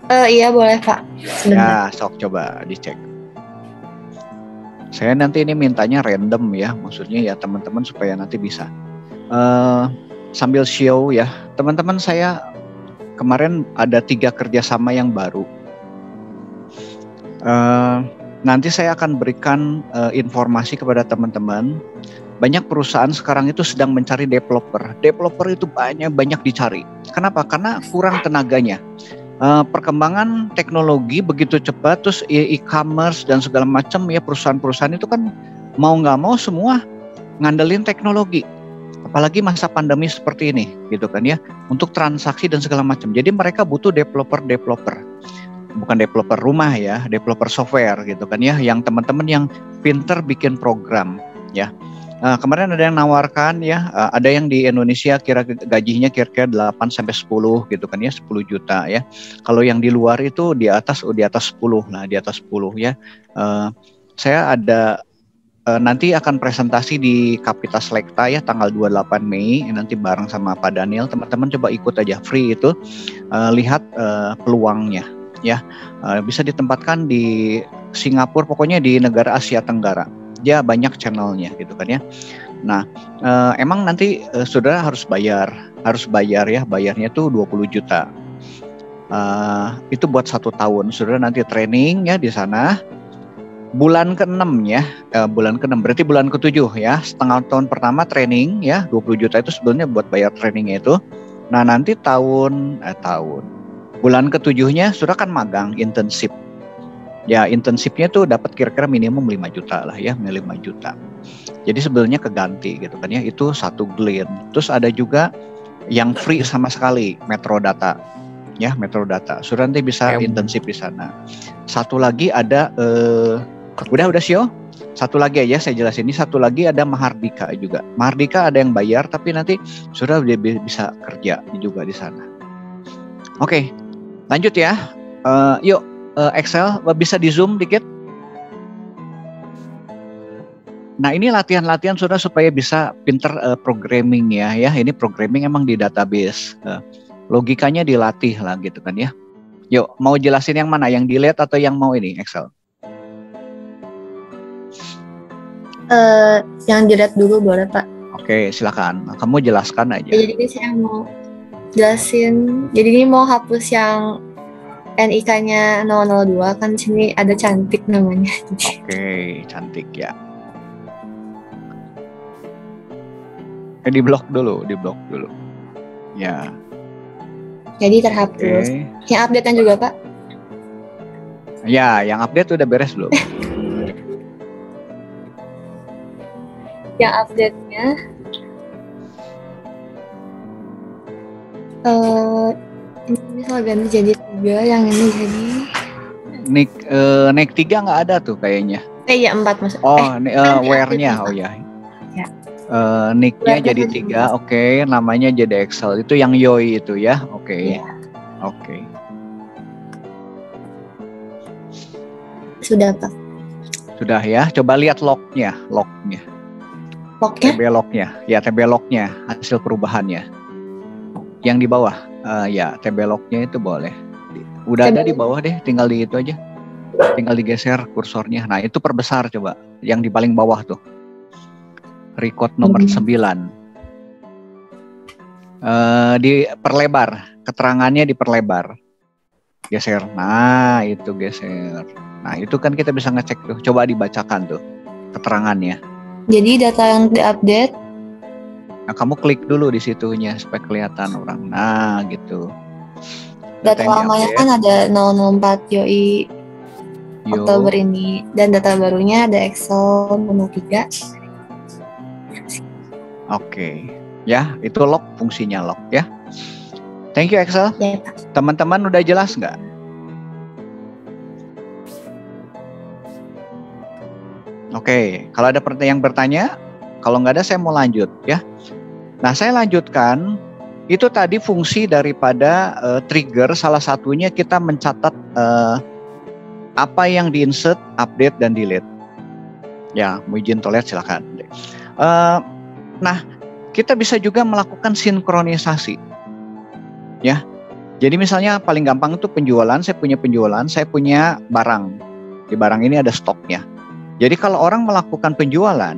Iya boleh Pak. Ya, Sebentar. sok coba dicek. Saya nanti ini mintanya random ya, maksudnya ya teman-teman supaya nanti bisa sambil show ya. Teman-teman, saya kemarin ada 3 kerjasama yang baru. Nanti saya akan berikan informasi kepada teman-teman. Banyak perusahaan sekarang itu sedang mencari developer. Developer itu banyak dicari. Kenapa? Karena kurang tenaganya. Perkembangan teknologi begitu cepat, terus e-commerce dan segala macam ya, perusahaan-perusahaan itu kan mau nggak mau semua ngandelin teknologi, apalagi masa pandemi seperti ini gitu kan ya, untuk transaksi dan segala macam. Jadi mereka butuh developer, bukan developer rumah ya, developer software gitu kan ya, yang teman-teman yang pinter bikin program ya. Kemarin ada yang nawarkan ya, ada yang di Indonesia gajinya kira-kira 8-10 gitu kan ya, 10 juta ya. Kalau yang di luar itu di atas 10 lah, di atas 10 ya. Saya ada nanti akan presentasi di Kapita Selekta ya, tanggal 28 Mei nanti bareng sama Pak Daniel. Teman-teman coba ikut aja, free itu, lihat peluangnya ya. Bisa ditempatkan di Singapura, pokoknya di negara Asia Tenggara. Dia banyak channelnya gitu kan ya. Nah, emang nanti saudara harus bayar ya, bayarnya tuh 20 juta. Itu buat 1 tahun. Saudara nanti training ya di sana. Bulan ke-6 ya, bulan ke-6 berarti bulan ke-7 ya. Setengah tahun pertama training ya, 20 juta itu sebenarnya buat bayar trainingnya itu. Nah, nanti bulan ke-7-nya saudara kan magang internship. Ya intensifnya tuh dapat kira-kira minimum 5 juta lah ya, 5 juta. Jadi sebenarnya keganti gitu kan ya, itu satu Glean. Terus ada juga yang free sama sekali, Metrodata. Ya, Metrodata. Sudah nanti bisa intensif di sana. Satu lagi ada udah Sio. Satu lagi aja saya jelasin. Ini satu lagi ada Mahardika juga. Mahardika ada yang bayar tapi nanti sudah bisa kerja juga di sana. Oke, lanjut ya. Yuk Excel bisa di zoom dikit. Nah ini latihan-latihan sudah supaya bisa pinter programming ya. Ini programming emang di database. Logikanya dilatih lah gitu kan ya. Yuk mau jelasin yang mana? Yang delete atau yang mau ini Excel? Yang delete dulu boleh Pak. Oke silakan. Kamu jelaskan aja. Jadi saya mau jelasin. Jadi ini mau hapus yang NIK-nya 002 kan sini ada cantik namanya. Oke, cantik ya. Di blok dulu. Ya. Jadi terhapus. Oke. Yang update-nya juga Pak? Ya, yang update udah beres belum? Yang update-nya ini misal ganti jadi 3, yang ini jadi Nek 3 nggak ada tuh kayaknya. iya 4 maksud. Where-nya ya. Ya. Nick-nya jadi 3, oke. Namanya jadi Excel. Itu yang Yoi itu ya, oke. Ya. Oke. Sudah Pak. Sudah ya. Coba lihat lognya. Lognya? TB lognya. Ya TB lognya. Hasil perubahannya. Yang di bawah. Ya TB lognya itu boleh. Udah ada di bawah deh. Tinggal di itu aja. Tinggal digeser kursornya. Nah itu perbesar coba. Yang di paling bawah tuh. Record nomor 9. Diperlebar. Keterangannya diperlebar. Geser. Nah itu geser. Nah itu kan kita bisa ngecek tuh. Coba dibacakan tuh keterangannya. Jadi data yang diupdate. Nah kamu klik dulu di situnya supaya kelihatan orang. Nah gitu. Data lamanya kan ada 004 Yoi Oktober ini. Dan data barunya ada Excel 03. Oke. Ya itu log, fungsinya log ya. Thank you Excel. Ya, Pak. Teman-teman udah jelas nggak? Oke, kalau ada yang bertanya, kalau nggak ada saya mau lanjut ya. Nah saya lanjutkan, itu tadi fungsi daripada trigger, salah satunya kita mencatat apa yang di-insert, update, dan delete. Ya, mau izin toilet silakan. Nah, kita bisa juga melakukan sinkronisasi. Ya, jadi misalnya paling gampang itu penjualan, saya punya barang. Di barang ini ada stoknya. Jadi kalau orang melakukan penjualan,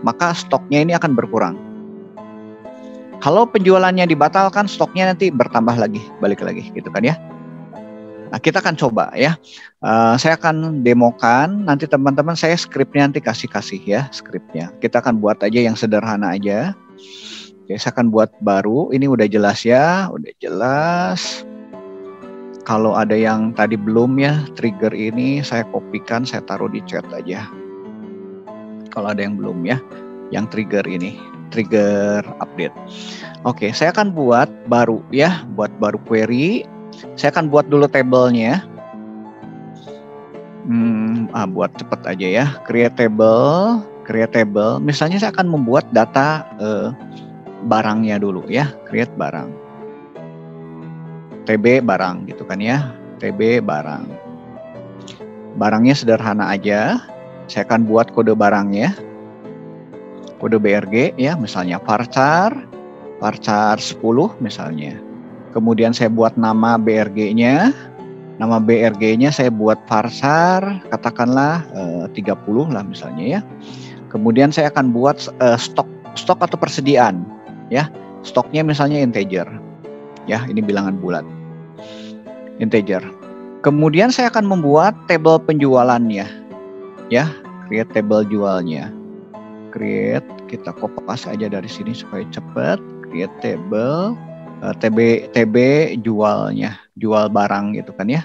maka stoknya ini akan berkurang. Kalau penjualannya dibatalkan, stoknya nanti bertambah lagi, balik lagi, gitu kan ya. Nah, kita akan coba ya. Saya akan demokan, nanti teman-teman saya skripnya nanti kasih ya, skripnya. Kita akan buat aja yang sederhana aja. Oke, saya akan buat baru, ini udah jelas ya, udah jelas. Kalau ada yang tadi belum ya, trigger ini saya kopikan, saya taruh di chat aja. Kalau ada yang belum ya, yang trigger ini, trigger update. Oke, saya akan buat baru ya, buat baru query. Saya akan buat dulu tabelnya. Buat cepet aja ya, create table. Misalnya saya akan membuat data barangnya dulu ya, create barang. TB barang gitu kan ya, TB barang. Barangnya sederhana aja. Saya akan buat kode barangnya, kode BRG ya, misalnya varchar 10 misalnya. Kemudian saya buat nama BRG-nya, saya buat varchar katakanlah 30 lah misalnya ya. Kemudian saya akan buat stok atau persediaan ya, stoknya misalnya integer ya, ini bilangan bulat integer. Kemudian saya akan membuat tabel penjualannya ya, create table jualnya. Create, kita kopas aja dari sini supaya cepat. Create table TB jualnya, jual barang gitu kan ya.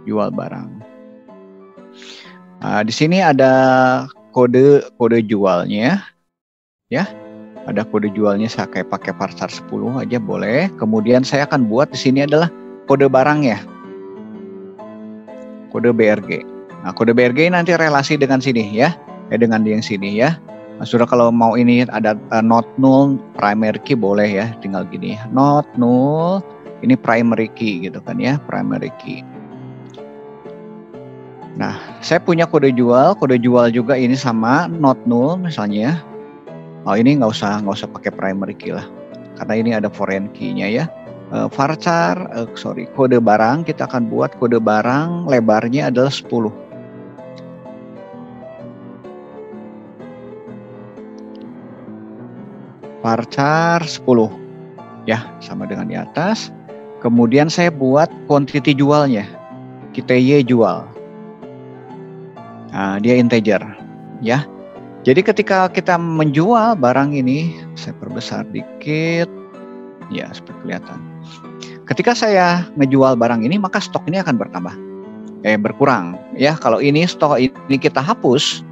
jual barang. Nah, di sini ada kode jualnya, ya. Ada kode jualnya, saya kayak pakai varchar 10 aja boleh. Kemudian saya akan buat di sini adalah kode barangnya, kode BRG. Nah, kode BRG nanti relasi dengan sini ya, dengan yang sini ya. Nah, sudah kalau mau ini ada not null primary key boleh ya, tinggal gini, not null ini primary key gitu kan ya, primary key. Nah, saya punya kode jual juga ini sama not null misalnya. Oh, ini nggak usah pakai primary key lah, karena ini ada foreign key-nya ya. Varchar, kode barang, kita akan buat kode barang lebarnya adalah 10. Varchar 10 ya, sama dengan di atas. Kemudian saya buat quantity jualnya, kita Y jual. Nah, dia integer ya. Jadi ketika kita menjual barang ini, saya perbesar dikit, ya seperti kelihatan. Ketika saya ngejual barang ini, maka stok ini akan berkurang. Ya, kalau ini stok ini kita hapus,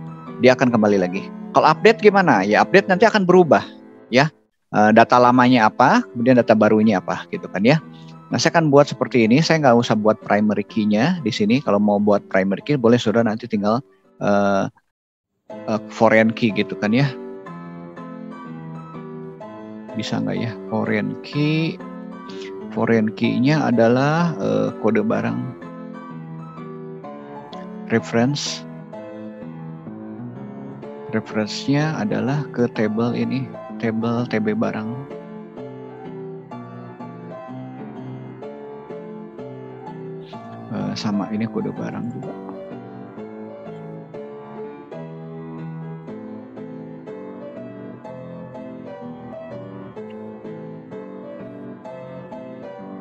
dia akan kembali lagi. Kalau update gimana? Ya update nanti akan berubah, ya. Data lamanya apa, kemudian data barunya apa, gitu kan ya. Nah, saya akan buat seperti ini. Saya nggak usah buat primary key-nya di sini. Kalau mau buat primary key, boleh saudara nanti tinggal foreign key gitu kan ya, bisa nggak ya foreign key-nya adalah kode barang reference-nya adalah ke table ini, table TB barang. Sama ini kode barang juga.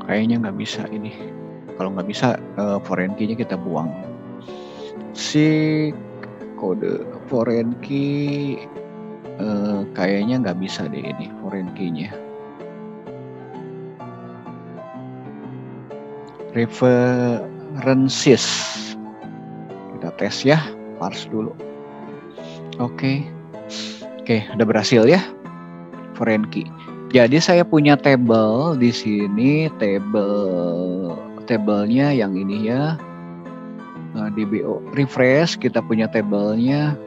Kayaknya nggak bisa ini. Kalau nggak bisa, foreign key-nya kita buang. Si kode foreign key kayaknya nggak bisa deh ini foreign key-nya. References. Kita tes ya, parse dulu. Oke, udah berhasil ya foreign key. Jadi saya punya table di sini, tabelnya yang ini ya, DBO refresh, kita punya tabelnya.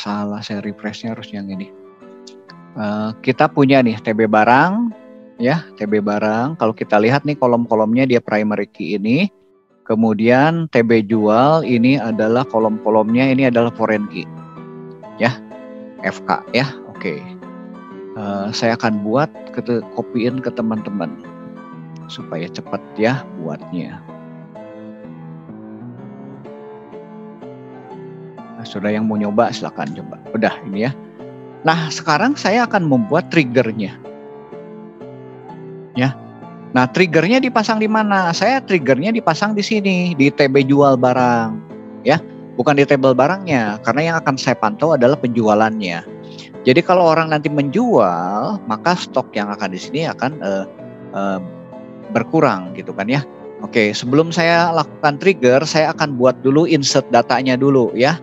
Salah, saya refreshnya harus yang ini. Kita punya nih TB barang, ya TB barang. Kalau kita lihat nih kolom-kolomnya dia primary key ini, kemudian TB jual ini adalah kolom-kolomnya ini adalah foreign key, ya FK ya. Oke. Saya akan buat copyin ke teman-teman supaya cepat ya buatnya. Nah, sudah yang mau nyoba silakan coba. Udah ini ya. Nah, sekarang saya akan membuat triggernya. Ya. Nah, triggernya dipasang di mana? Saya triggernya dipasang di sini, di TB jual barang, ya. Bukan di table barangnya, karena yang akan saya pantau adalah penjualannya. Jadi kalau orang nanti menjual, maka stok yang akan di sini akan berkurang gitu kan ya. Oke, sebelum saya lakukan trigger, saya akan buat dulu insert datanya dulu ya.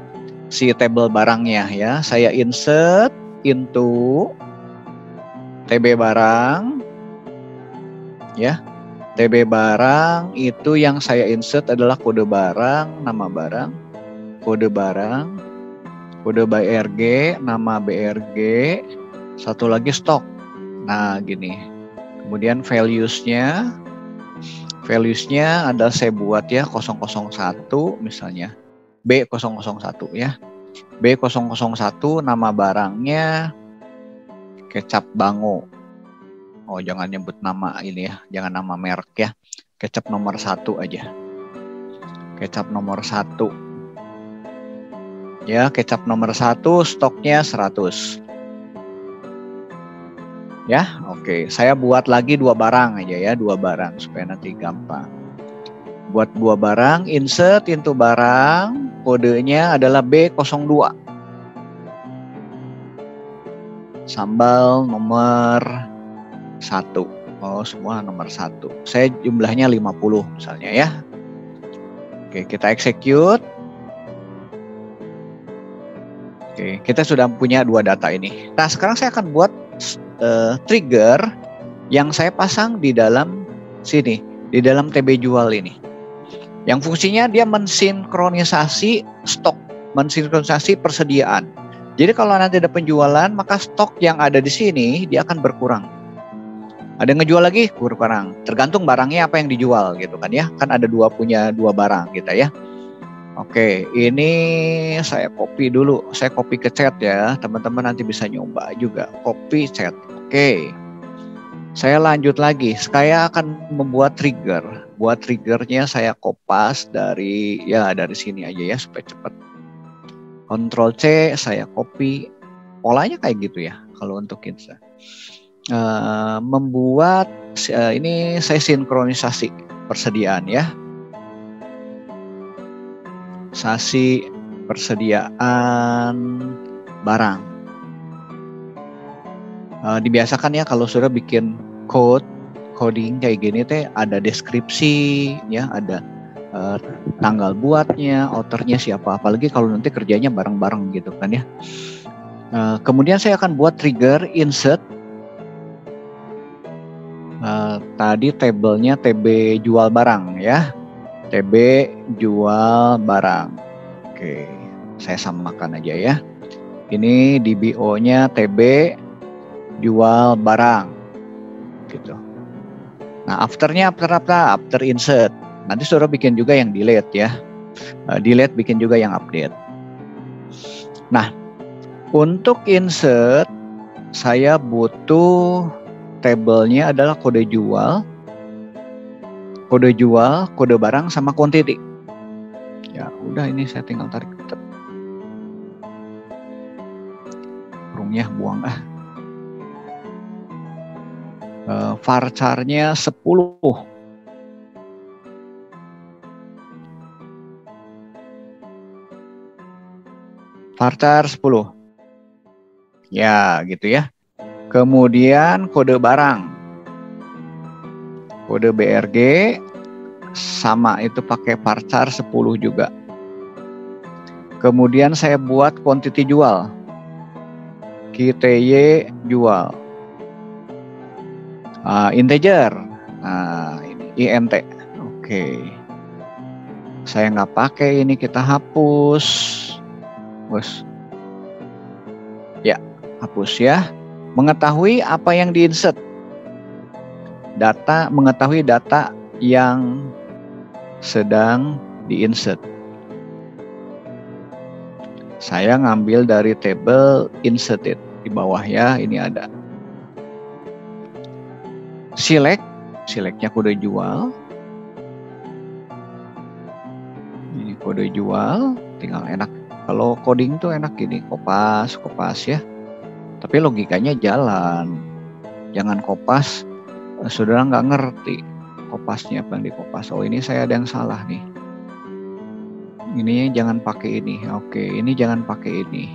Si table barangnya ya. Saya insert into TB barang. Ya. TB barang itu yang saya insert adalah kode barang, nama barang, kode barang, kode BRG, nama BRG, satu lagi stok. Nah gini, kemudian values-nya adalah saya buat ya 001 misalnya, B001 ya, B001 nama barangnya kecap Bango. Oh jangan nyebut nama ini ya, jangan nama merek ya, kecap nomor 1 aja, kecap nomor 1. Ya, kecap nomor 1 stoknya 100. Ya, oke. Saya buat lagi 2 barang aja ya, 2 barang supaya nanti gampang. Buat 2 barang, insert into barang, kodenya adalah B02. Sambal nomor 1. Oh, semua nomor 1. Saya jumlahnya 50 misalnya ya. Oke, kita execute. Oke, kita sudah punya 2 data ini. Nah, sekarang saya akan buat trigger yang saya pasang di dalam sini, di dalam TB jual ini. Yang fungsinya dia mensinkronisasi stok, mensinkronisasi persediaan. Jadi kalau nanti ada penjualan, maka stok yang ada di sini dia akan berkurang. Ada yang ngejual lagi, berkurang. Tergantung barangnya apa yang dijual gitu kan ya. Kan ada punya dua barang gitu ya. Oke, ini saya copy dulu. Saya copy ke chat ya. Teman-teman nanti bisa nyoba juga. Copy chat. Oke. Saya lanjut lagi. Saya akan membuat trigger. Buat triggernya saya kopas dari sini aja ya supaya cepat. Ctrl C, saya copy. Polanya kayak gitu ya kalau untuk insert. Membuat ini saya sinkronisasi persediaan ya. Sasi persediaan barang. Dibiasakan ya kalau sudah bikin coding kayak gini teh ada deskripsi ya, ada tanggal buatnya, authornya siapa, apalagi kalau nanti kerjanya bareng-bareng gitu kan ya. Kemudian saya akan buat trigger insert. Tadi tabelnya TB jual barang ya, TB jual barang. Oke, saya samakan aja ya. Ini DBO-nya TB jual barang, gitu. Nah, after insert. Nanti suruh bikin juga yang delete ya. Delete bikin juga yang update. Nah, untuk insert saya butuh tabelnya adalah kode jual, kode barang sama quantity. Ya udah, ini saya tinggal tarik. Burungnya buang varchar-nya 10. Varchar 10. Ya, gitu ya. Kemudian kode barang. Kode BRG sama itu pakai varchar 10 juga. Kemudian saya buat quantity jual. QTY jual. Integer. Nah, ini INT. Oke. Saya nggak pakai ini, kita hapus. Ya, hapus ya. Mengetahui apa yang diinsert. Mengetahui data yang sedang diinsert. Saya ngambil dari table inserted. Di bawah ya, ini ada. Selectnya kode jual. Ini kode jual, tinggal enak. Kalau coding tuh enak gini, kopas ya. Tapi logikanya jalan. Jangan kopas, saudara nggak ngerti kopasnya apa yang dikopas. Oh, ini saya ada yang salah nih. Ini jangan pakai ini. Oke, ini jangan pakai ini.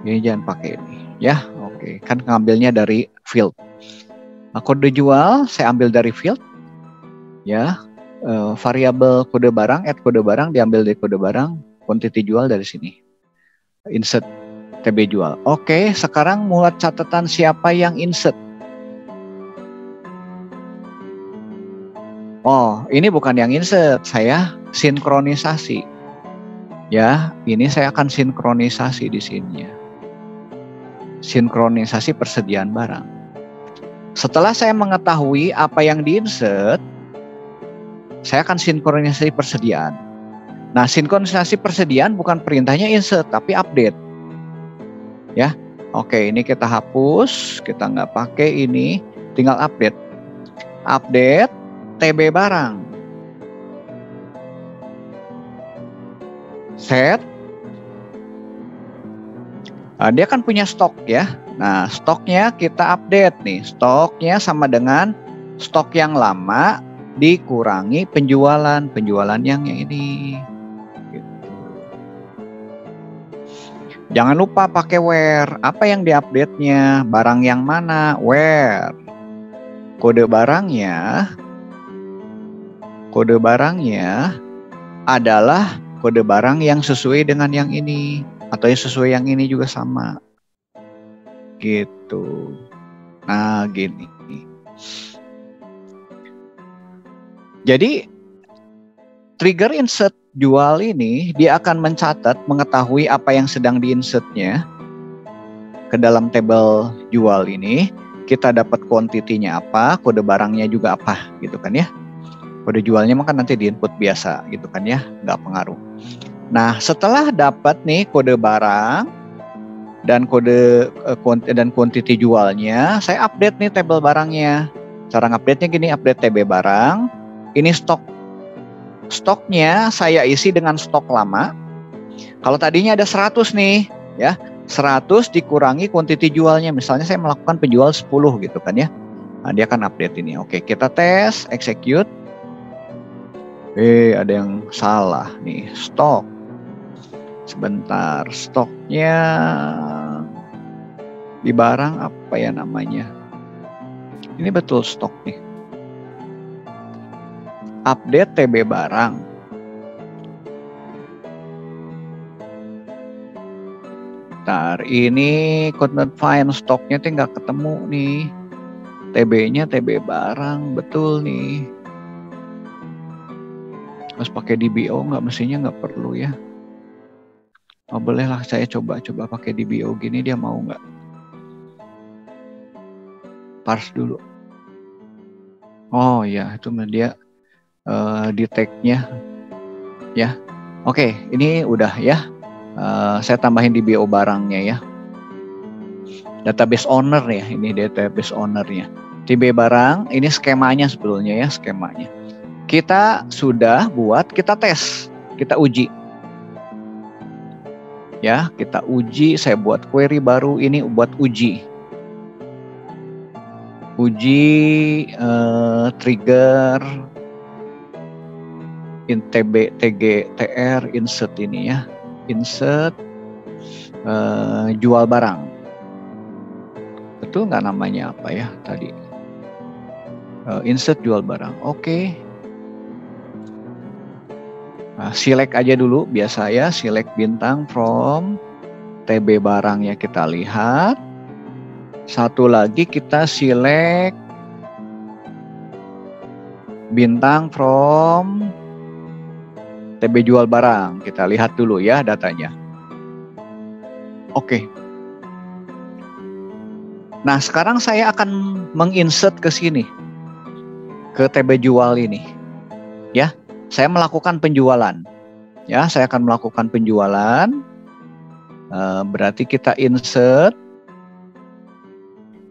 Ini jangan pakai ini. Ya, oke. Kan ngambilnya dari field. Kode jual saya ambil dari field. Ya, variabel kode barang, add kode barang diambil dari kode barang. Quantity jual dari sini. Insert TB jual. Oke, sekarang mulai catatan siapa yang insert. Oh, ini bukan yang insert, saya sinkronisasi. Ya, ini saya akan sinkronisasi di sini ya. Sinkronisasi persediaan barang. Setelah saya mengetahui apa yang diinsert, saya akan sinkronisasi persediaan. Nah, sinkronisasi persediaan bukan perintahnya insert, tapi update. Ya, oke, ini kita hapus, kita nggak pakai ini, tinggal update. Update TB barang. Set. Dia kan punya stok ya. Nah, stoknya kita update nih. Stoknya sama dengan stok yang lama dikurangi penjualan yang ini. Jangan lupa pakai where. Apa yang diupdate-nya? Barang yang mana? Where. Kode barangnya adalah kode barang yang sesuai dengan yang ini, atau yang sesuai yang ini juga sama. Gitu. Nah, gini. Jadi trigger insert jual ini dia akan mencatat, mengetahui apa yang sedang di-insertnya ke dalam tabel jual ini. Kita dapat kuantitinya apa, kode barangnya juga apa, gitu kan ya. Kode jualnya maka nanti di-input biasa, gitu kan ya, nggak pengaruh. Nah, setelah dapat nih kode barang dan kode dan kuantiti jualnya, saya update nih tabel barangnya. Cara ngupdate-nya gini, update TB barang. Ini stok. Stoknya saya isi dengan stok lama. Kalau tadinya ada 100 nih, ya, 100 dikurangi kuantiti jualnya. Misalnya saya melakukan penjual 10 gitu kan ya. Nah, dia akan update ini. Oke, kita tes, execute. Ada yang salah nih, stok. Sebentar, stoknya di barang apa ya namanya? Ini betul stok nih. Update TB barang. Ntar ini could not find, stoknya tuh nggak ketemu nih. TB-nya TB barang, betul nih. Harus pakai DBO nggak? Mestinya nggak perlu ya. Oh, bolehlah saya coba pakai DBO gini, dia mau nggak? Parse dulu. Oh ya, itu dia detect-nya ya. Oke, ini udah ya. Saya tambahin DBO barangnya ya. Database owner ya, ini database ownernya. DB barang, ini skemanya sebetulnya ya, skemanya. Kita sudah buat, kita tes, kita uji. Ya, kita uji, saya buat query baru ini buat uji. Uji trigger in TB, TG, TR, insert ini ya. Insert jual barang. Betul nggak namanya apa ya tadi? Insert jual barang. Oke. Nah, select aja dulu biasa ya, select bintang from TB barangnya kita lihat. Satu lagi kita select bintang from TB jual barang. Kita lihat dulu ya datanya. Oke. Nah, sekarang saya akan menginsert ke sini. Ke TB jual ini. Ya. Saya melakukan penjualan, ya. Saya akan melakukan penjualan. Berarti kita insert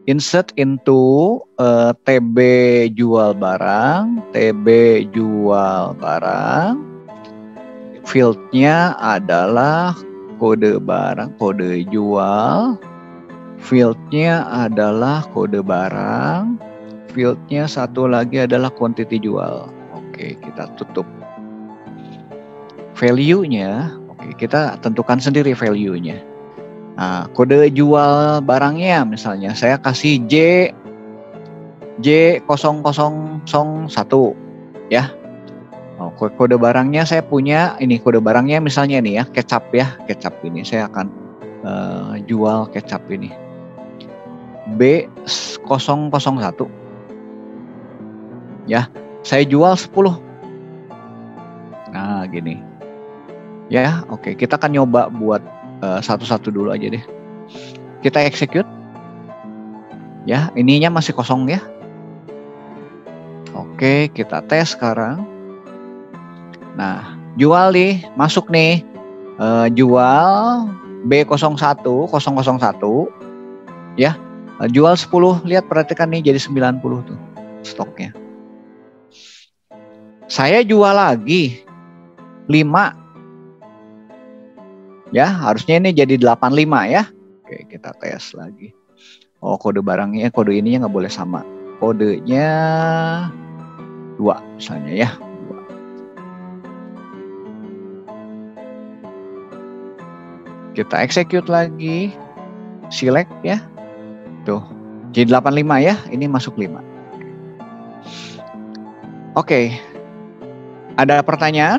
into TB jual barang, TB jual barang. Fieldnya adalah kode barang, kode jual. Fieldnya adalah kode barang. Fieldnya satu lagi adalah quantity jual. Oke, kita tutup. Value-nya, oke, kita tentukan sendiri value-nya. Nah, kode jual barangnya misalnya saya kasih J0001 ya. Oh, kode barangnya saya punya ini, kode barangnya misalnya nih ya, kecap ya, kecap ini saya akan jual kecap ini. B001. Ya. Saya jual 10. Nah, gini. Ya, oke. Kita akan nyoba buat satu-satu dulu aja deh. Kita execute. Ya, ininya masih kosong ya. Oke, kita tes sekarang. Nah, jual nih, masuk nih. Jual B01001. Ya, jual 10. Lihat, perhatikan nih jadi 90 tuh stoknya. Saya jual lagi 5. Ya, harusnya ini jadi 85 ya. Oke, kita tes lagi. Oh, kode barangnya, kode ininya nggak boleh sama. Kodenya 2 misalnya ya. 2. Kita execute lagi. Select ya. Tuh, jadi 85 ya. Ini masuk 5. Oke. Ada pertanyaan?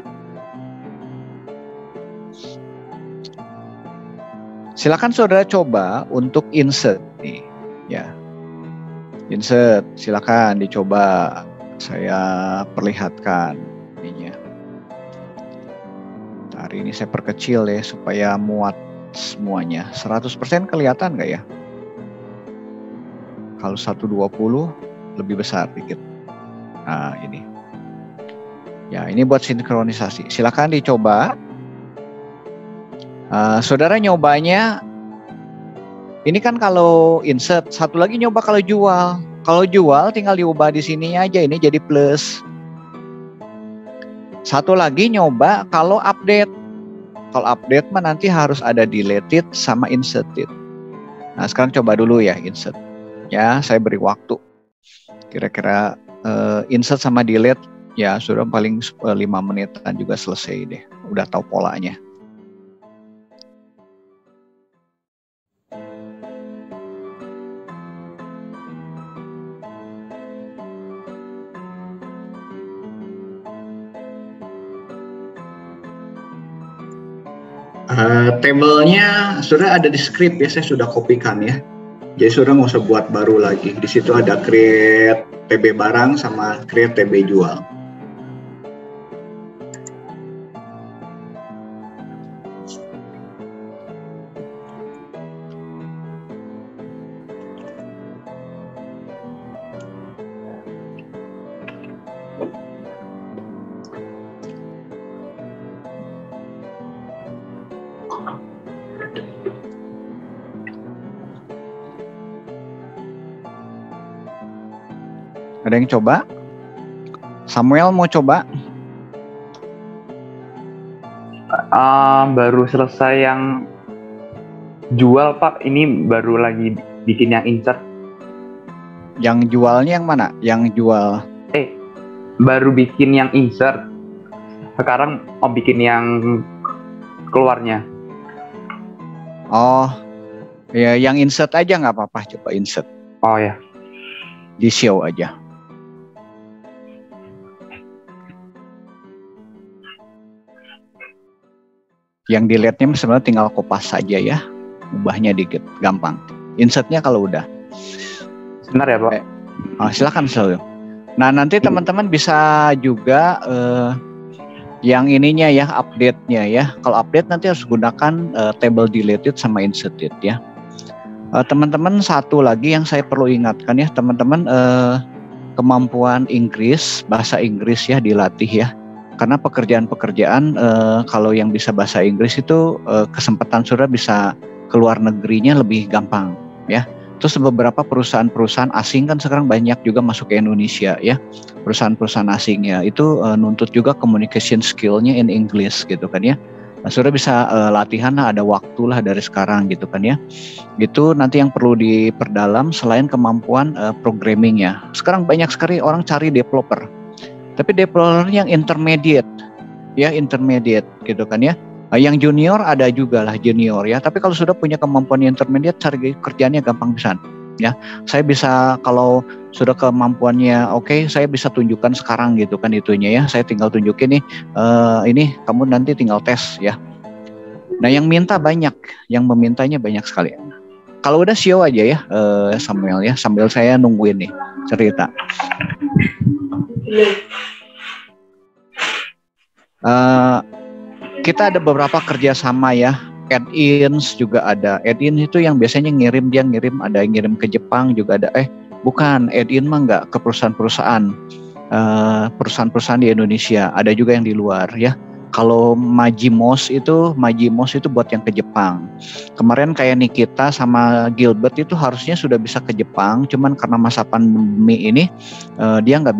Silakan saudara coba untuk insert nih, ya. Insert, silakan dicoba. Saya perlihatkan ininya. Hari ini saya perkecil ya supaya muat semuanya. 100% kelihatan nggak ya? Kalau 120 lebih besar dikit. Nah ini. Ya ini buat sinkronisasi. Silakan dicoba. Saudara nyobanya, ini kan kalau insert, satu lagi nyoba kalau jual. Kalau jual tinggal diubah di sini aja, ini jadi plus. Satu lagi nyoba kalau update. Kalau update mah nanti harus ada deleted sama inserted. Nah sekarang coba dulu ya insert. Ya saya beri waktu. Kira-kira insert sama delete ya sudah paling 5 menitan juga selesai deh. Udah tahu polanya. Tabelnya sudah ada di script ya, saya sudah kopikan ya. Jadi sudah nggak usah buat baru lagi. Di situ ada create TB barang sama create TB jual. Ada yang coba? Samuel mau coba? Baru selesai yang jual Pak, ini baru lagi bikin yang insert. Yang jualnya yang mana? Yang jual? Baru bikin yang insert. Sekarang mau bikin yang keluarnya. Oh, ya yang insert aja nggak apa-apa, coba insert. Oh ya. Di show aja. Yang delete-nya sebenarnya tinggal kopas saja ya. Ubahnya dikit, gampang. Insertnya kalau udah. Sebentar ya Pak. Silakan selalu. Nah nanti teman-teman bisa juga yang ininya ya, update-nya ya. Kalau update nanti harus gunakan table deleted sama inserted ya. Teman-teman satu lagi yang saya perlu ingatkan ya, teman-teman kemampuan Inggris, bahasa Inggris ya dilatih ya. Karena pekerjaan-pekerjaan kalau yang bisa bahasa Inggris itu kesempatan saudara bisa keluar negerinya lebih gampang ya. Terus beberapa perusahaan-perusahaan asing kan sekarang banyak juga masuk ke Indonesia ya. Perusahaan-perusahaan asingnya itu nuntut juga communication skill-nya in English gitu kan ya. Nah, saudara bisa latihan lah, ada waktu lah dari sekarang gitu kan ya. Itu nanti yang perlu diperdalam selain kemampuan programming-nya. Sekarang banyak sekali orang cari developer. Tapi developer yang intermediate ya, intermediate gitu kan ya. Yang junior ada juga lah junior ya. Tapi kalau sudah punya kemampuan intermediate, cari kerjaannya gampang pisan ya. Saya bisa kalau sudah kemampuannya oke, saya bisa tunjukkan sekarang gitu kan itunya ya. Saya tinggal tunjukin nih, ini kamu nanti tinggal tes ya. Nah yang minta banyak, yang memintanya banyak sekali. Kalau udah show aja ya Samuel ya, sambil saya nungguin nih cerita. Kita ada beberapa kerjasama ya, add-ins juga ada. Add-in itu yang biasanya ngirim, ada yang ngirim ke Jepang juga ada. Bukan, add-in mah nggak ke perusahaan-perusahaan, perusahaan-perusahaan di Indonesia. Ada juga yang di luar ya. Kalau Majimos itu buat yang ke Jepang. Kemarin kayak Nikita sama Gilbert itu harusnya sudah bisa ke Jepang, cuman karena masa pandemi ini dia nggak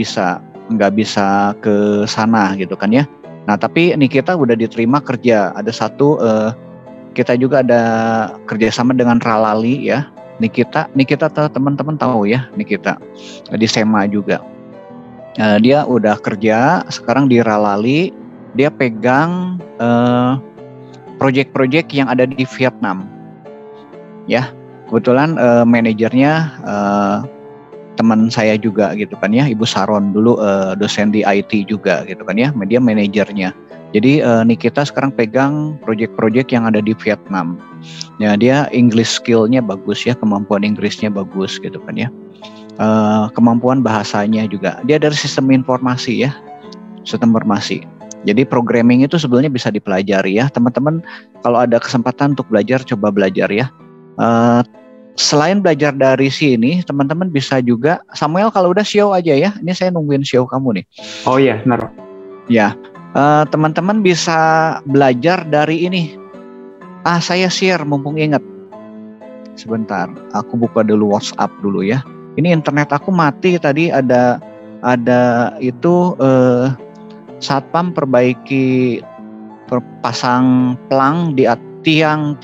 bisa ke sana gitu kan ya. Nah tapi Nikita udah diterima kerja. Ada satu kita juga ada kerjasama dengan Ralali ya. Nikita teman-teman tahu ya Nikita di SEMA juga. Dia udah kerja sekarang di Ralali. Dia pegang proyek-proyek yang ada di Vietnam ya. Kebetulan manajernya teman saya juga gitu kan ya, Ibu Saron dulu dosen di IT juga gitu kan ya, media manajernya. Jadi Nikita sekarang pegang proyek-proyek yang ada di Vietnam. Ya, dia English skill-nya bagus ya, kemampuan Inggrisnya bagus gitu kan ya. Kemampuan bahasanya juga. Dia dari sistem informasi ya, sistem informasi. Jadi programming itu sebenarnya bisa dipelajari ya, teman-teman. Kalau ada kesempatan untuk belajar, coba belajar ya. Selain belajar dari sini, teman-teman bisa juga, Samuel kalau udah show aja ya. Ini saya nungguin show kamu nih. Oh iya, benar. Ya. Teman-teman bisa belajar dari ini. Saya share mumpung ingat. Sebentar, aku buka dulu WhatsApp dulu ya. Ini internet aku mati tadi, ada itu satpam perbaiki pasang pelang di tiang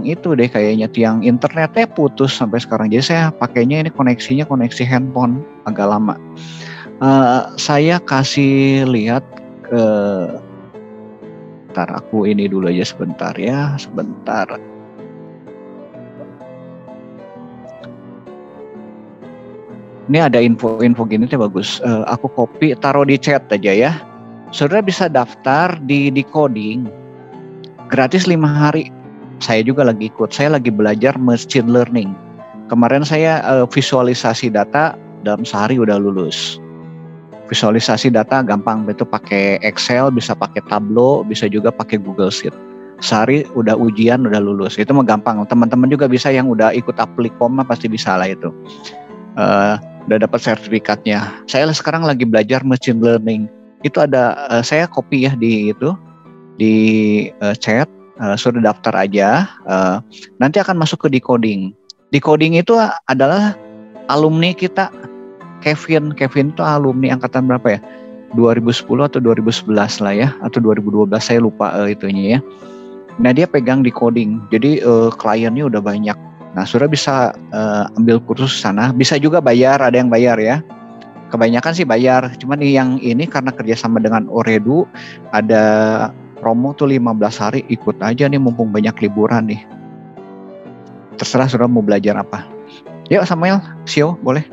itu deh kayaknya, tiang internetnya putus sampai sekarang. Jadi saya pakainya ini koneksinya koneksi handphone agak lama. Saya kasih lihat ke, bentar aku ini dulu aja sebentar ya, sebentar. Ini ada info gini tuh bagus. Aku copy taruh di chat aja ya. Saudara bisa daftar di Decoding gratis 5 hari. Saya juga lagi ikut. Saya lagi belajar machine learning. Kemarin saya visualisasi data dalam sehari udah lulus. Visualisasi data gampang, itu pakai Excel, bisa pakai Tableau, bisa juga pakai Google Sheet. Sehari udah ujian, udah lulus. Itu mah gampang. Teman-teman juga bisa yang udah ikut Applikom mah pasti bisa lah itu. Udah dapat sertifikatnya. Saya sekarang lagi belajar machine learning. Itu ada saya copy ya di chat. Sudah daftar aja. Nanti akan masuk ke Decoding. Decoding itu adalah alumni kita. Kevin itu alumni angkatan berapa ya? 2010 atau 2011 lah ya, atau 2012 saya lupa itunya ya. Nah dia pegang Decoding, jadi kliennya udah banyak. Nah saudara bisa ambil kursus sana, bisa juga bayar, ada yang bayar ya. Kebanyakan sih bayar, cuman yang ini karena kerjasama dengan Ooredoo ada promo tuh 15 hari, ikut aja nih mumpung banyak liburan nih. Terserah saudara mau belajar apa. Yuk Samuel, Sio boleh.